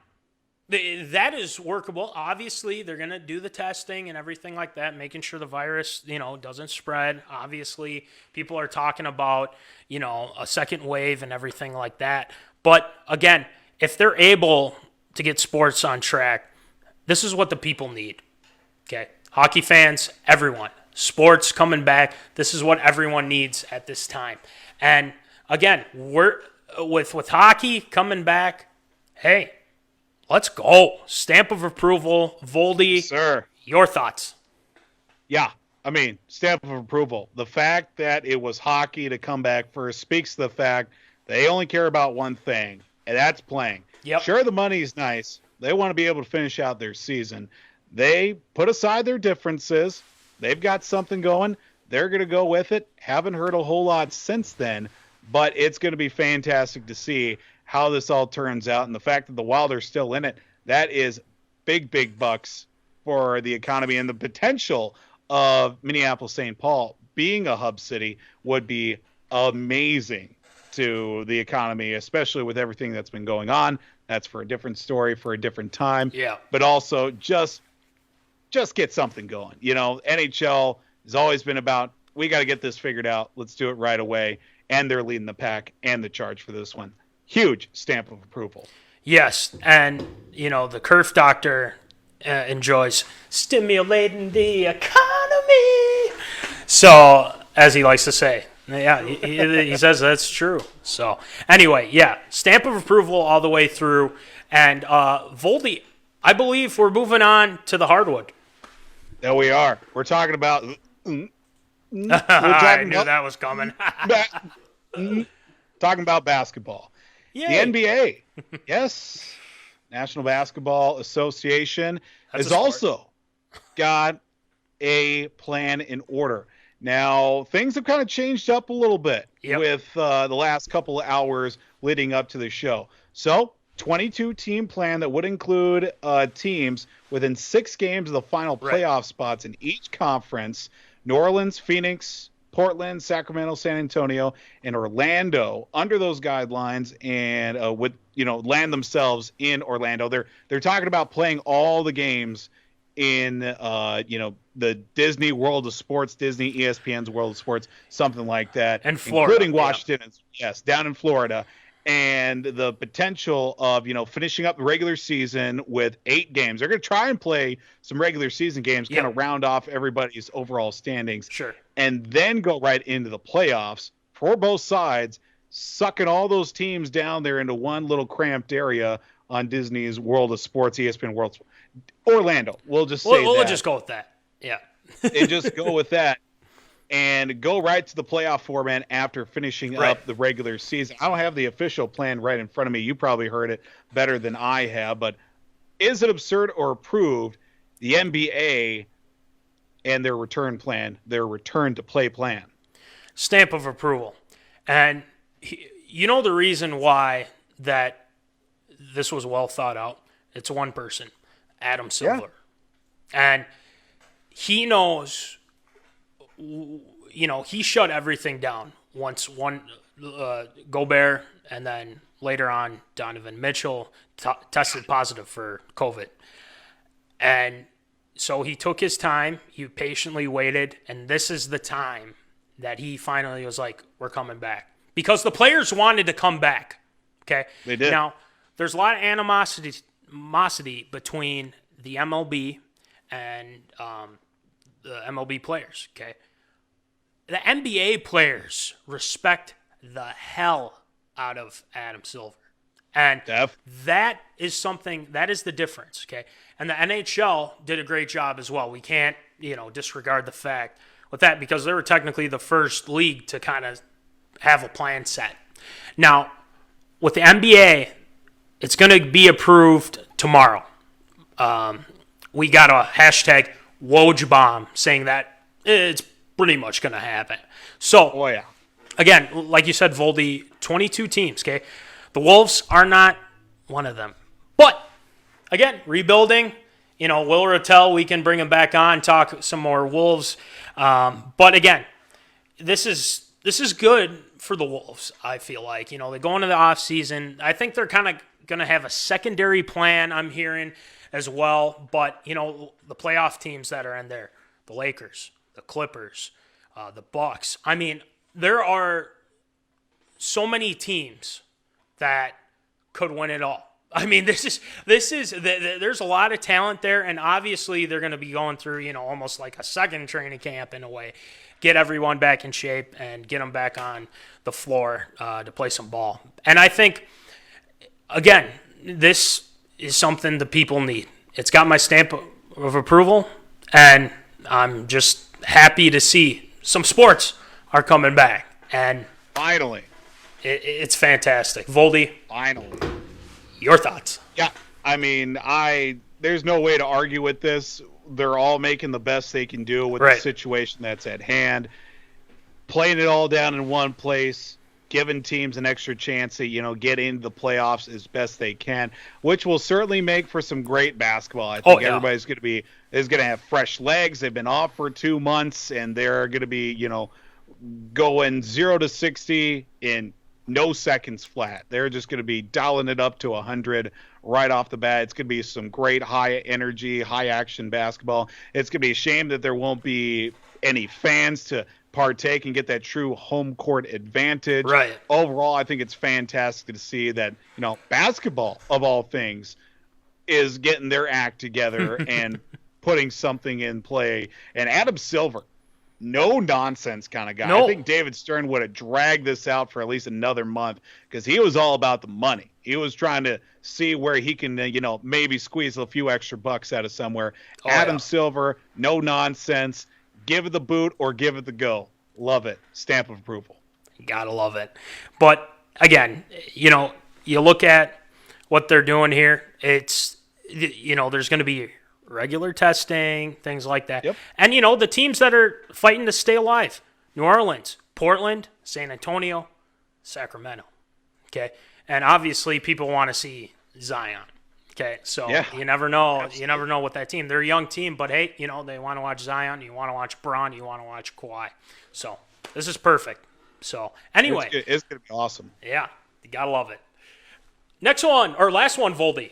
That is workable. Obviously, they're going to do the testing and everything like that, making sure the virus, doesn't spread. Obviously, people are talking about, a second wave and everything like that. But again, if they're able to get sports on track, this is what the people need. Okay? Hockey fans, everyone. Sports coming back. This is what everyone needs at this time. And again, we're with hockey coming back, hey, let's go. Stamp of approval. Voldy, sir. Your thoughts? Yeah, I mean, stamp of approval. The fact that it was hockey to come back first speaks to the fact they only care about one thing, and that's playing. Yep. Sure, the money's nice. They want to be able to finish out their season. They put aside their differences. They've got something going. They're going to go with it. Haven't heard a whole lot since then, but it's going to be fantastic to see how this all turns out. And the fact that the Wild are still in it, that is big, big bucks for the economy. And the potential of Minneapolis-St. Paul being a hub city would be amazing to the economy, especially with everything that's been going on. That's for a different story, for a different time. Yeah. But also just get something going. NHL has always been about, we got to get this figured out. Let's do it right away. And they're leading the pack and the charge for this one. Huge stamp of approval. Yes, and the Kerf doctor enjoys stimulating the economy. So, as he likes to say, yeah, he says that's true. So, anyway, yeah, stamp of approval all the way through. And Voldy, I believe we're moving on to the hardwood. There we are. We're talking about. I knew that was coming. Talking about basketball. Yay. The NBA, yes, National Basketball Association has also got a plan in order. Now, things have kind of changed up a little bit Yep. with the last couple of hours leading up to the show. So, 22 team plan that would include teams within 6 games of the final Right. playoff spots in each conference. New Orleans, Phoenix, Portland, Sacramento, San Antonio, and Orlando under those guidelines, and would land themselves in Orlando. They're talking about playing all the games in the Disney World of Sports, Disney ESPN's World of Sports, something like that, And Florida, including Washington. Yes, down in Florida. And the potential of finishing up the regular season with 8 games. They're going to try and play some regular season games, kind of round off everybody's overall standings, Sure. and then go right into the playoffs for both sides, sucking all those teams down there into one little cramped area on Disney's World of Sports, ESPN World Sports. Orlando. We'll just say We'll that. just go with that. Yeah. And just go with that. And go right to the playoff format after finishing up the regular season. I don't have the official plan right in front of me. You probably heard it better than I have. But is it absurd or approved, the NBA and their return plan, their return to play plan? Stamp of approval. And the reason why that this was well thought out? It's one person, Adam Silver. And he knows, he shut everything down once Gobert and then later on Donovan Mitchell tested positive for COVID. And so he took his time, he patiently waited, and this is the time that he finally was like, we're coming back. Because the players wanted to come back, okay? They did. Now, there's a lot of animosity between the MLB and the MLB players, okay? The NBA players respect the hell out of Adam Silver. And that is the difference, okay? And the NHL did a great job as well. We can't, disregard the fact with that because they were technically the first league to kind of have a plan set. Now, with the NBA, it's going to be approved tomorrow. We got a hashtag Woj bomb saying that it's pretty much going to happen. So, again, like you said, Voldy, 22 teams, okay? The Wolves are not one of them. But, again, rebuilding, Will Rattel, we can bring him back on, talk some more Wolves. But, again, this is good for the Wolves, I feel like. They go into the offseason. I think they're kind of going to have a secondary plan, I'm hearing, as well. But, the playoff teams that are in there, the Lakers, the Clippers, the Bucks. I mean, there are so many teams that could win it all. I mean, there's a lot of talent there, and obviously they're going to be going through, almost like a second training camp in a way, get everyone back in shape and get them back on the floor to play some ball. And I think, again, this is something the people need. It's got my stamp of approval, and I'm just happy to see some sports are coming back. And finally, it's fantastic. Voldy, finally, your thoughts? Yeah, I mean, there's no way to argue with this. They're all making the best they can do with the situation that's at hand. Playing it all down in one place, giving teams an extra chance to, get into the playoffs as best they can, which will certainly make for some great basketball. I think everybody's going to have fresh legs. They've been off for 2 months, and they're going to be, going 0 to 60 in no seconds flat. They're just going to be dialing it up to 100 right off the bat. It's going to be some great high energy, high action basketball. It's going to be a shame that there won't be any fans to partake and get that true home court advantage. Right. Overall, I think it's fantastic to see that, basketball of all things is getting their act together and putting something in play. And Adam Silver, no nonsense kind of guy. No. I think David Stern would have dragged this out for at least another month because he was all about the money. He was trying to see where he can, maybe squeeze a few extra bucks out of somewhere. Adam Silver, no nonsense. Give it the boot or give it the go. Love it. Stamp of approval. Gotta love it. But again, you look at what they're doing here. It's, there's going to be regular testing, things like that. Yep. And, the teams that are fighting to stay alive, New Orleans, Portland, San Antonio, Sacramento. Okay. And obviously people want to see Zion. Okay. So you never know. Absolutely. You never know with that team. They're a young team, but hey, they want to watch Zion. You want to watch Braun. You want to watch Kawhi. So this is perfect. So anyway. It's going to be awesome. Yeah. You got to love it. Next one, or last one, Voldy.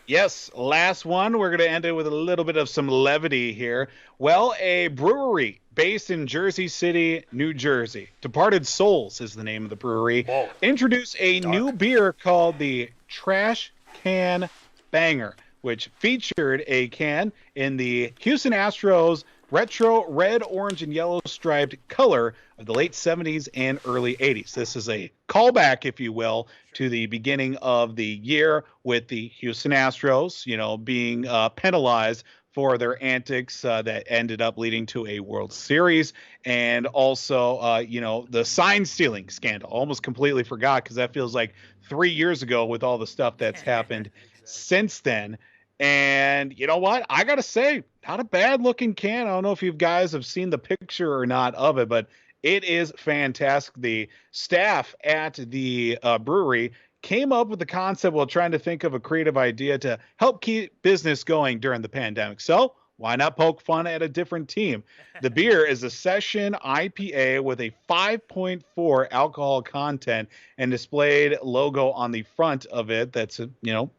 Yes, last one. We're going to end it with a little bit of some levity here. Well, a brewery based in Jersey City, New Jersey. Departed Souls is the name of the brewery. Whoa. Introduced a new beer called the Trash Can Banger, which featured a can in the Houston Astros retro red, orange, and yellow striped color of the late 70s and early 80s. This is a callback, if you will, to the beginning of the year with the Houston Astros, being penalized for their antics that ended up leading to a World Series, and also, the sign stealing scandal. Almost completely forgot because that feels like 3 years ago with all the stuff that's happened since then. And you know what? I got to say, not a bad looking can. I don't know if you guys have seen the picture or not of it, but it is fantastic. The staff at the brewery came up with the concept while trying to think of a creative idea to help keep business going during the pandemic. So why not poke fun at a different team? The beer is a session IPA with a 5.4 alcohol content and displayed logo on the front of it that's,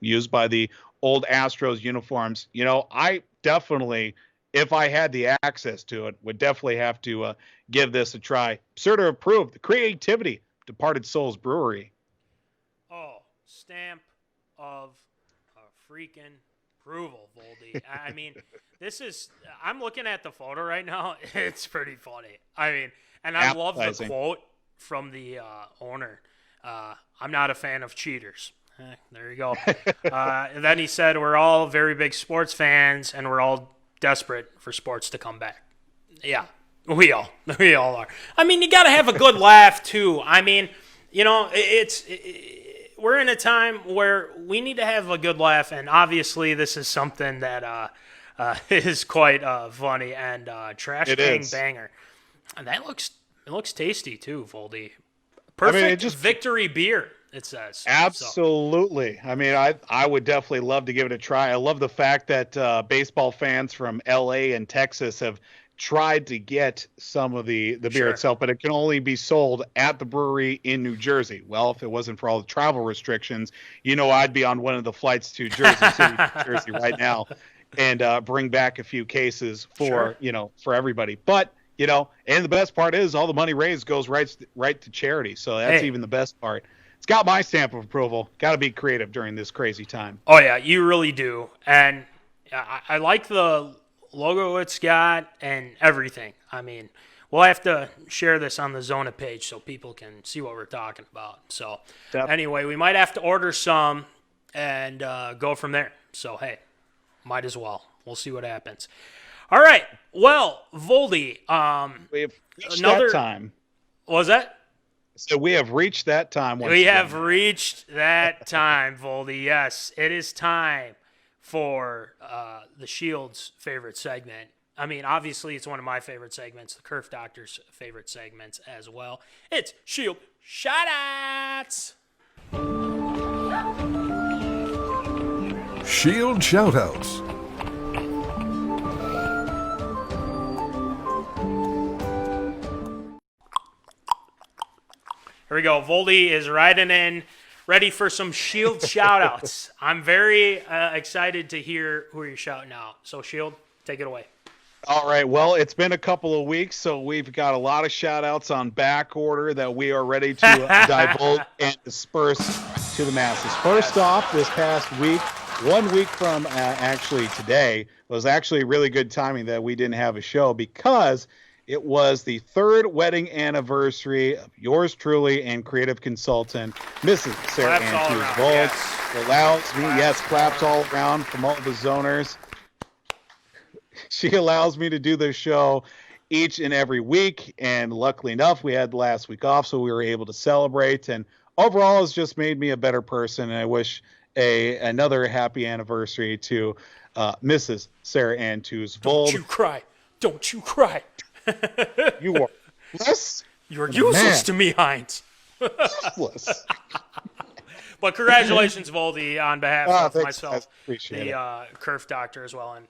used by the old Astros uniforms. I definitely, if I had the access to it, would definitely have to give this a try. Sort of approved. The creativity, Departed Souls Brewery. Oh, stamp of freaking approval, Voldy. I mean, I'm looking at the photo right now. It's pretty funny. I mean, and I love the quote from the owner. I'm not a fan of cheaters. There you go. And then he said, we're all very big sports fans, and we're all desperate for sports to come back. Yeah, we all are. I mean, you got to have a good laugh, too. I mean, we're in a time where we need to have a good laugh, and obviously this is something that is quite funny, and Trash Can Banger. And it looks tasty, too, Voldy. Perfect victory beer. It says. Absolutely. So. I mean, I would definitely love to give it a try. I love the fact that baseball fans from LA and Texas have tried to get some of the beer itself, but it can only be sold at the brewery in New Jersey. Well, if it wasn't for all the travel restrictions, I'd be on one of the flights to Jersey City, New Jersey right now and bring back a few cases for everybody. But, and the best part is all the money raised goes right to charity. So that's even the best part. It's got my stamp of approval. Got to be creative during this crazy time. Oh, yeah, you really do. And I like the logo it's got and everything. I mean, we'll have to share this on the Zona page so people can see what we're talking about. So, Anyway, we might have to order some and go from there. So, hey, might as well. We'll see what happens. All right. Well, Voldy. We have reached that time. What was that? So we have reached that time. We have reached that time, Voldy. Yes, it is time for the Shield's favorite segment. I mean, obviously, it's one of my favorite segments, the Kerf Doctor's favorite segments as well. It's Shield Shoutouts. Shield Shoutouts. Here we go. Voldy is riding in, ready for some Shield shout-outs. I'm very excited to hear who you're shouting out. So, Shield, take it away. All right. Well, it's been a couple of weeks, so we've got a lot of shout-outs on back order that we are ready to divulge and disperse to the masses. First off, this past week, 1 week from actually today, was actually really good timing that we didn't have a show because it was the third wedding anniversary of yours truly and creative consultant, Mrs. Sarah Ann Hughes-Vold. Yes. Allows me, claps all around from all the zoners. She allows me to do the show each and every week, and luckily enough, we had the last week off, so we were able to celebrate. And overall, it's just made me a better person, and I wish another happy anniversary to Mrs. Sarah Ann Tewsvold. Don't you cry. Don't you cry. You are blessed. You're useless to me, Heinz. Useless. But congratulations, Voldy, on behalf of thanks, myself, guys. Appreciate the Kerf doctor as well. And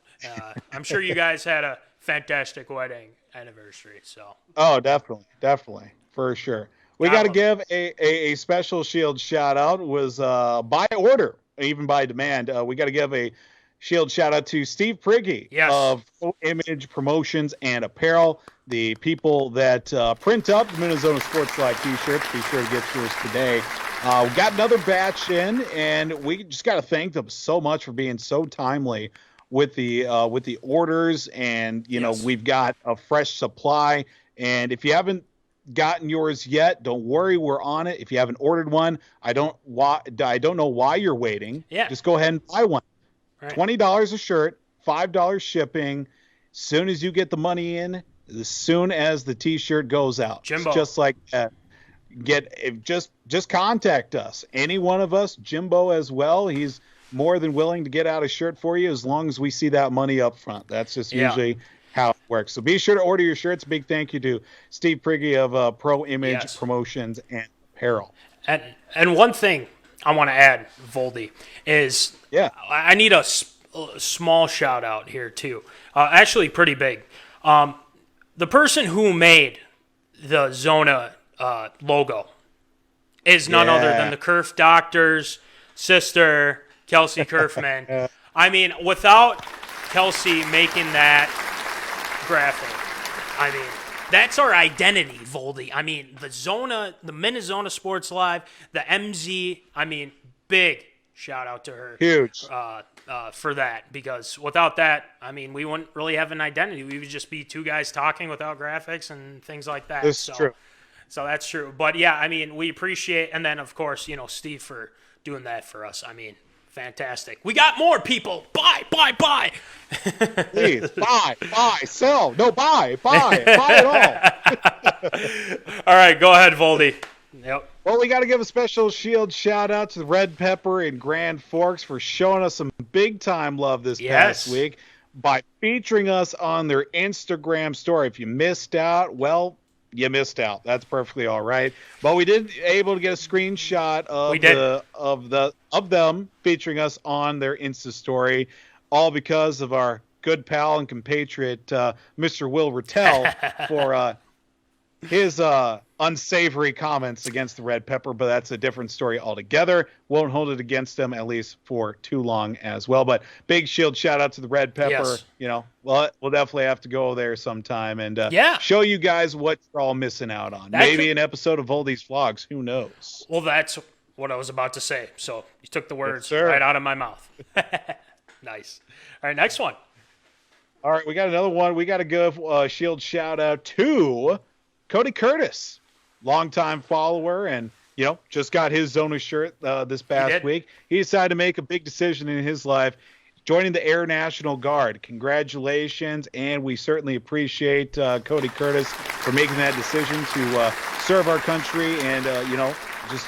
I'm sure you guys had a fantastic wedding anniversary. So. Oh, definitely, for sure. We got to give a special Shield shout out. Was by order, even by demand. We got to give a Shield shout out to Steve Prigge of Image Promotions and Apparel, the people that print up the MinneZona Sports Live t-shirts. Be sure to get yours today. We got another batch in, and we just got to thank them so much for being so timely with the orders. And you know, we've got a fresh supply. And if you haven't gotten yours yet, don't worry, we're on it. If you haven't ordered one, I don't know why you're waiting. Yeah, just go ahead and buy one. Right. $20 a shirt, $5 shipping. Soon as you get the money in, as soon as the t-shirt goes out, Jimbo. It's just like that. Just contact us. Any one of us, Jimbo as well. He's more than willing to get out a shirt for you as long as we see that money up front. That's just usually how it works. So be sure to order your shirts. Big thank you to Steve Prigge of Pro Image Promotions and Apparel. And one thing I want to add, Voldy, is I need a small shout out here too. Actually, pretty big. The person who made the Zona logo is none other than the Kerf doctor's sister, Kelsey Kerfman. I mean, without Kelsey making that graphic, I mean, that's our identity, Voldy. I mean, the Zona, the MinneZona Sports Live, the MZ, I mean, big shout out to her. Huge. For that, because without that, I mean, we wouldn't really have an identity. We would just be two guys talking without graphics and things like that. This is true. So that's true. But yeah, I mean, we appreciate, and then of course, you know, Steve for doing that for us. I mean, fantastic. We got more people. Buy. Please, buy, sell. No, buy it all. All right, go ahead, Voldy. Yep. Well, we got to give a special Shield shout out to the Red Pepper in Grand Forks for showing us some big time love this past week by featuring us on their Instagram story. If you missed out, well, you missed out. That's perfectly all right. But we did able to get a screenshot of them featuring us on their Insta story, all because of our good pal and compatriot Mr. Will Rattel for his unsavory comments against the Red Pepper, but that's a different story altogether. Won't hold it against them, at least for too long as well. But big Shield shout out to the Red Pepper. Yes. You know, well, we'll definitely have to go there sometime and show you guys what you're all missing out on. Maybe an episode of Voldy's Vlogs. Who knows? Well, that's what I was about to say. So you took the words right out of my mouth. Nice. All right, next one. All right, we got another one. We got to give a Shield shout out to Cody Curtis, longtime follower, and you know, just got his Zona shirt this past week. He decided to make a big decision in his life, joining the Air National Guard. Congratulations, and we certainly appreciate Cody Curtis for making that decision to serve our country and you know, just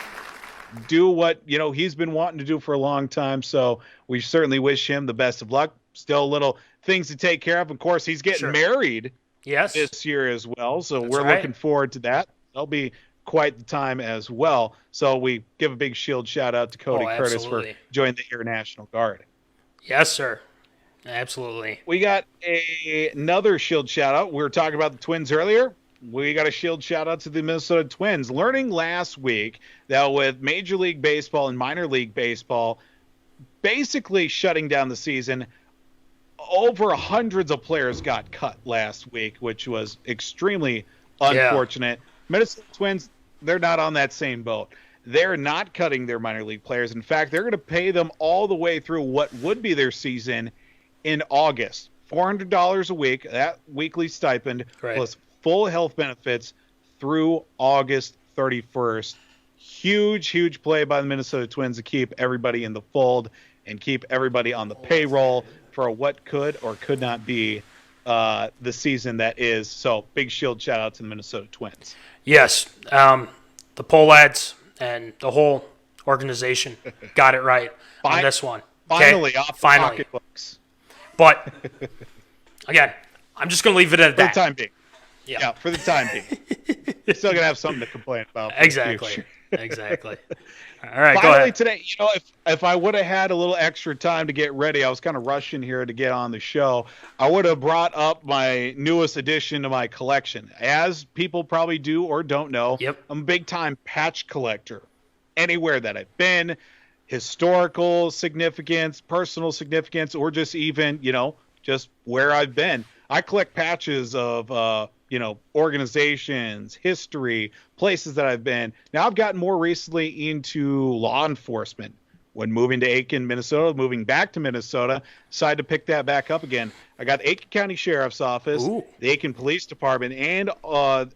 do what you know he's been wanting to do for a long time. So we certainly wish him the best of luck. Still little things to take care of. Of course, he's getting married. Yes. This year as well. So we're looking forward to that. That'll be quite the time as well. So we give a big Shield shout out to Cody Curtis for joining the Air National Guard. Yes, sir. Absolutely. We got another Shield shout out. We were talking about the Twins earlier. We got a Shield shout out to the Minnesota Twins. Learning last week that with Major League Baseball and Minor League Baseball basically shutting down the season, over hundreds of players got cut last week, which was extremely unfortunate. Minnesota Twins, they're not on that same boat. They're not cutting their minor league players. In fact, they're going to pay them all the way through what would be their season in August. $400 a week, that weekly stipend, plus full health benefits through August 31st. Huge play by the Minnesota Twins to keep everybody in the fold and keep everybody on the payroll for what could or could not be the season that is. So big Shield shout out to the Minnesota Twins. Yes. The Pole lads and the whole organization got it right on this one. Finally, off the pocketbooks. But, again, I'm just going to leave it at that. For the time being. Yeah, for the time being. Still going to have something to complain about. Exactly. Exactly. All right, Finally, go ahead. today, if I would have had a little extra time to get ready, I was kind of rushing here to get on the show. I would have brought up my newest addition to my collection. As people probably do or don't know, I'm a big-time patch collector. Anywhere that I've been, historical significance, personal significance, or just even, just where I've been. I collect patches of, organizations, history, places that I've been. Now, I've gotten more recently into law enforcement. When moving to Aiken, Minnesota, moving back to Minnesota, decided to pick that back up again. I got the Aiken County Sheriff's Office, the Aiken Police Department, and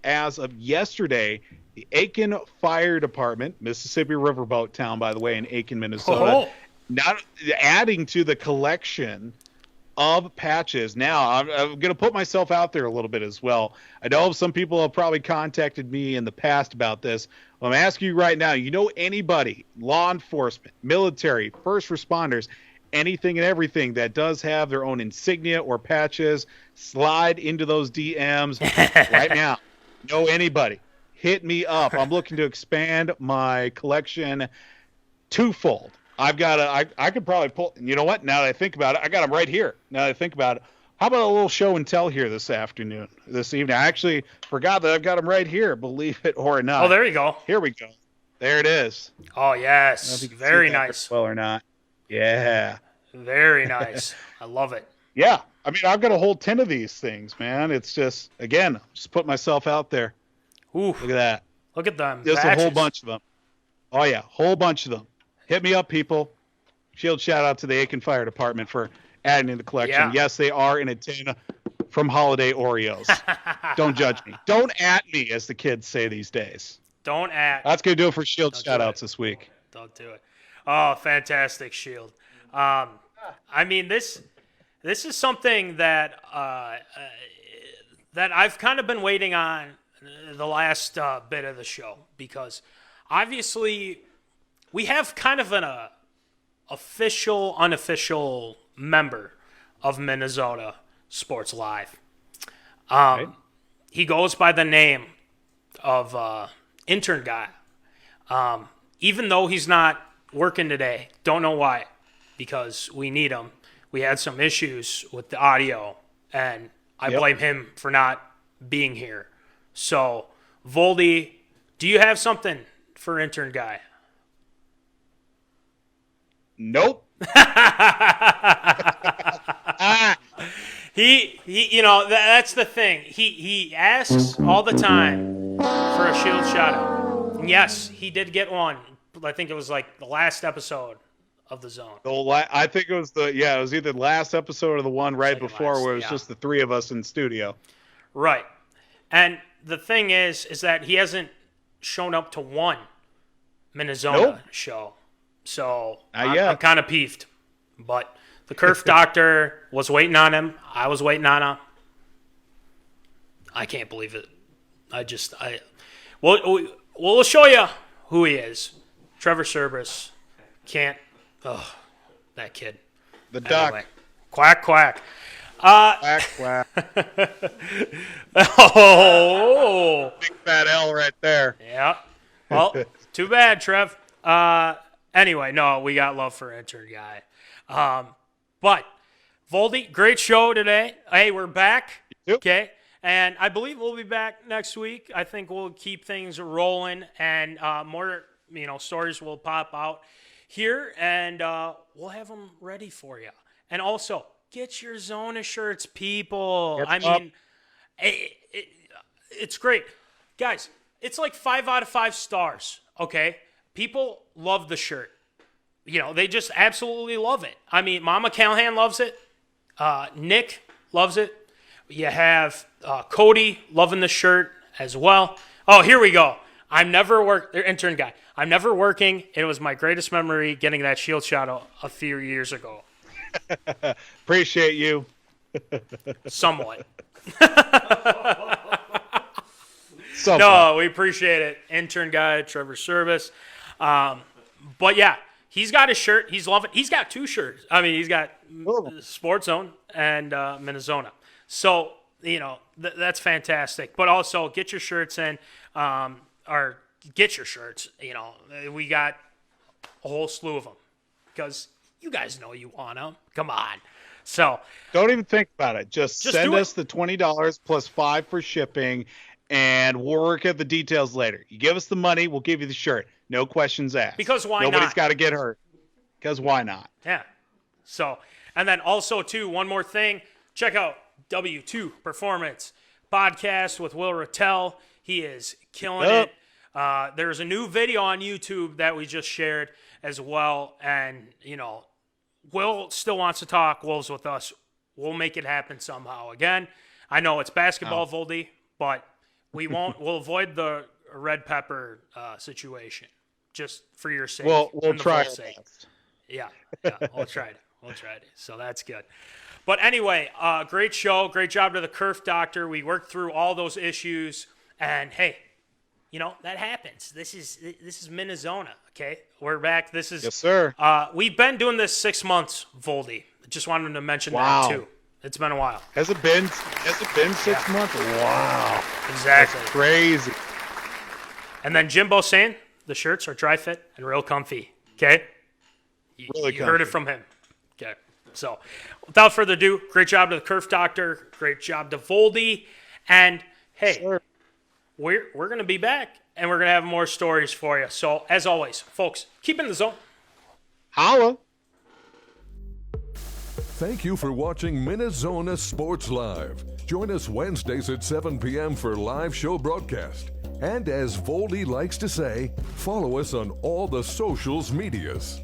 as of yesterday, the Aiken Fire Department, Mississippi Riverboat town, by the way, in Aiken, Minnesota. Not adding to the collection of patches. Now, I'm going to put myself out there a little bit as well. I know some people have probably contacted me in the past about this. I'm asking you right now, anybody, law enforcement, military, first responders, anything and everything that does have their own insignia or patches, slide into those DMs right now. Know anybody? Hit me up. I'm looking to expand my collection twofold. I've got I could probably pull, you know what? Now that I think about it, I got them right here. Now that I think about it, how about a little show and tell here this evening? I actually forgot that I've got them right here, believe it or not. Oh, there you go. Here we go. There it is. Oh, yes. Very nice. Well or not. Yeah. Very nice. I love it. Yeah. I mean, I've got a whole 10 of these things, man. It's just, again, just put myself out there. Ooh. Look at that. Look at them. Just a whole bunch of them. Oh, yeah. Whole bunch of them. Hit me up, people. Shield shout out to the Aiken Fire Department for adding in the collection. Yeah. Yes, they are in a tin from Holiday Oreos. Don't judge me. Don't at me, as the kids say these days. Don't at. That's going to do it for Shield shout outs this week. Don't do it. Oh, fantastic, Shield. I mean, this is something that that I've kind of been waiting on the last bit of the show, because obviously we have kind of an official, unofficial member of MinneZona Sports Live. Right. He goes by the name of Intern Guy. Even though he's not working today, don't know why, because we need him. We had some issues with the audio, and I blame him for not being here. So, Voldy, do you have something for Intern Guy? Nope. He that's the thing. He asks all the time for a Shield shout out. And yes, he did get one. I think it was like the last episode of the Zone. I think it was it was either the last episode or the one right before where it was just the three of us in studio. Right. And the thing is that he hasn't shown up to one MinneZona show. So I'm kind of peeved. But the Kerf doctor was waiting on him. I was waiting on him. I can't believe it. We'll show you who he is. Trevor Cerberus. Can't. Oh, that kid. The duck. Anyway. Quack, quack. Quack, quack. Oh. Big fat L right there. Yeah. Well, too bad, Trev. Anyway, no, we got love for Intern Guy. But, Voldy, great show today. Hey, we're back. Yep. Okay. And I believe we'll be back next week. I think we'll keep things rolling, and more, stories will pop out here, and we'll have them ready for you. And also, get your Zona shirts, people. It's great. Guys, it's like 5 out of 5 stars, okay? People love the shirt. They just absolutely love it. I mean, Mama Callahan loves it. Nick loves it. You have Cody loving the shirt as well. Oh, here we go. Intern Guy. I'm never working. It was my greatest memory getting that Shield shot a few years ago. Appreciate you. Somewhat. Somewhat. No, we appreciate it. Intern Guy, Trevor Service. But yeah, he's got his shirt. He's loving. He's got 2 shirts. I mean, he's got Sports Zone and MinneZona. So that's fantastic. But also get your shirts in, or get your shirts. We got a whole slew of them because you guys know you want them. Come on. So don't even think about it. Just send us the $20 plus $5 for shipping, and we'll work out the details later. You give us the money, we'll give you the shirt. No questions asked. Because why Nobody's not? got to get hurt. Because why not? Yeah. So, and then also too, one more thing. Check out W2 Performance podcast with Will Rattel. He is killing it. There's a new video on YouTube that we just shared as well, and Will still wants to talk Wolves with us. We'll make it happen somehow. Again, I know it's basketball, Voldy, but we won't. We'll avoid the red pepper situation just for your sake. We'll and the try Bulls' our sake. best. Yeah, we'll try it. So that's good. But anyway, great show. Great job to the Kerf Doctor. We worked through all those issues, and hey, that happens. This is MinneZona. Okay, we're back. This is Yes, sir. We've been doing this 6 months, Voldy. Just wanted to mention Wow. that too. It's been a while. Has it been 6 months? Wow. Exactly. That's crazy. And then Jimbo saying the shirts are dry fit and real comfy. Okay, you heard it comfy. from him. Okay, so without further ado, great job to the Kerf Doctor. Great job to Voldy. And hey, Sure. we're going to be back, and we're going to have more stories for you. So, as always, folks, keep in the zone. Holla. Thank you for watching MinneZona Sports Live. Join us Wednesdays at 7 p.m. for live show broadcast. And as Voldy likes to say, follow us on all the socials medias.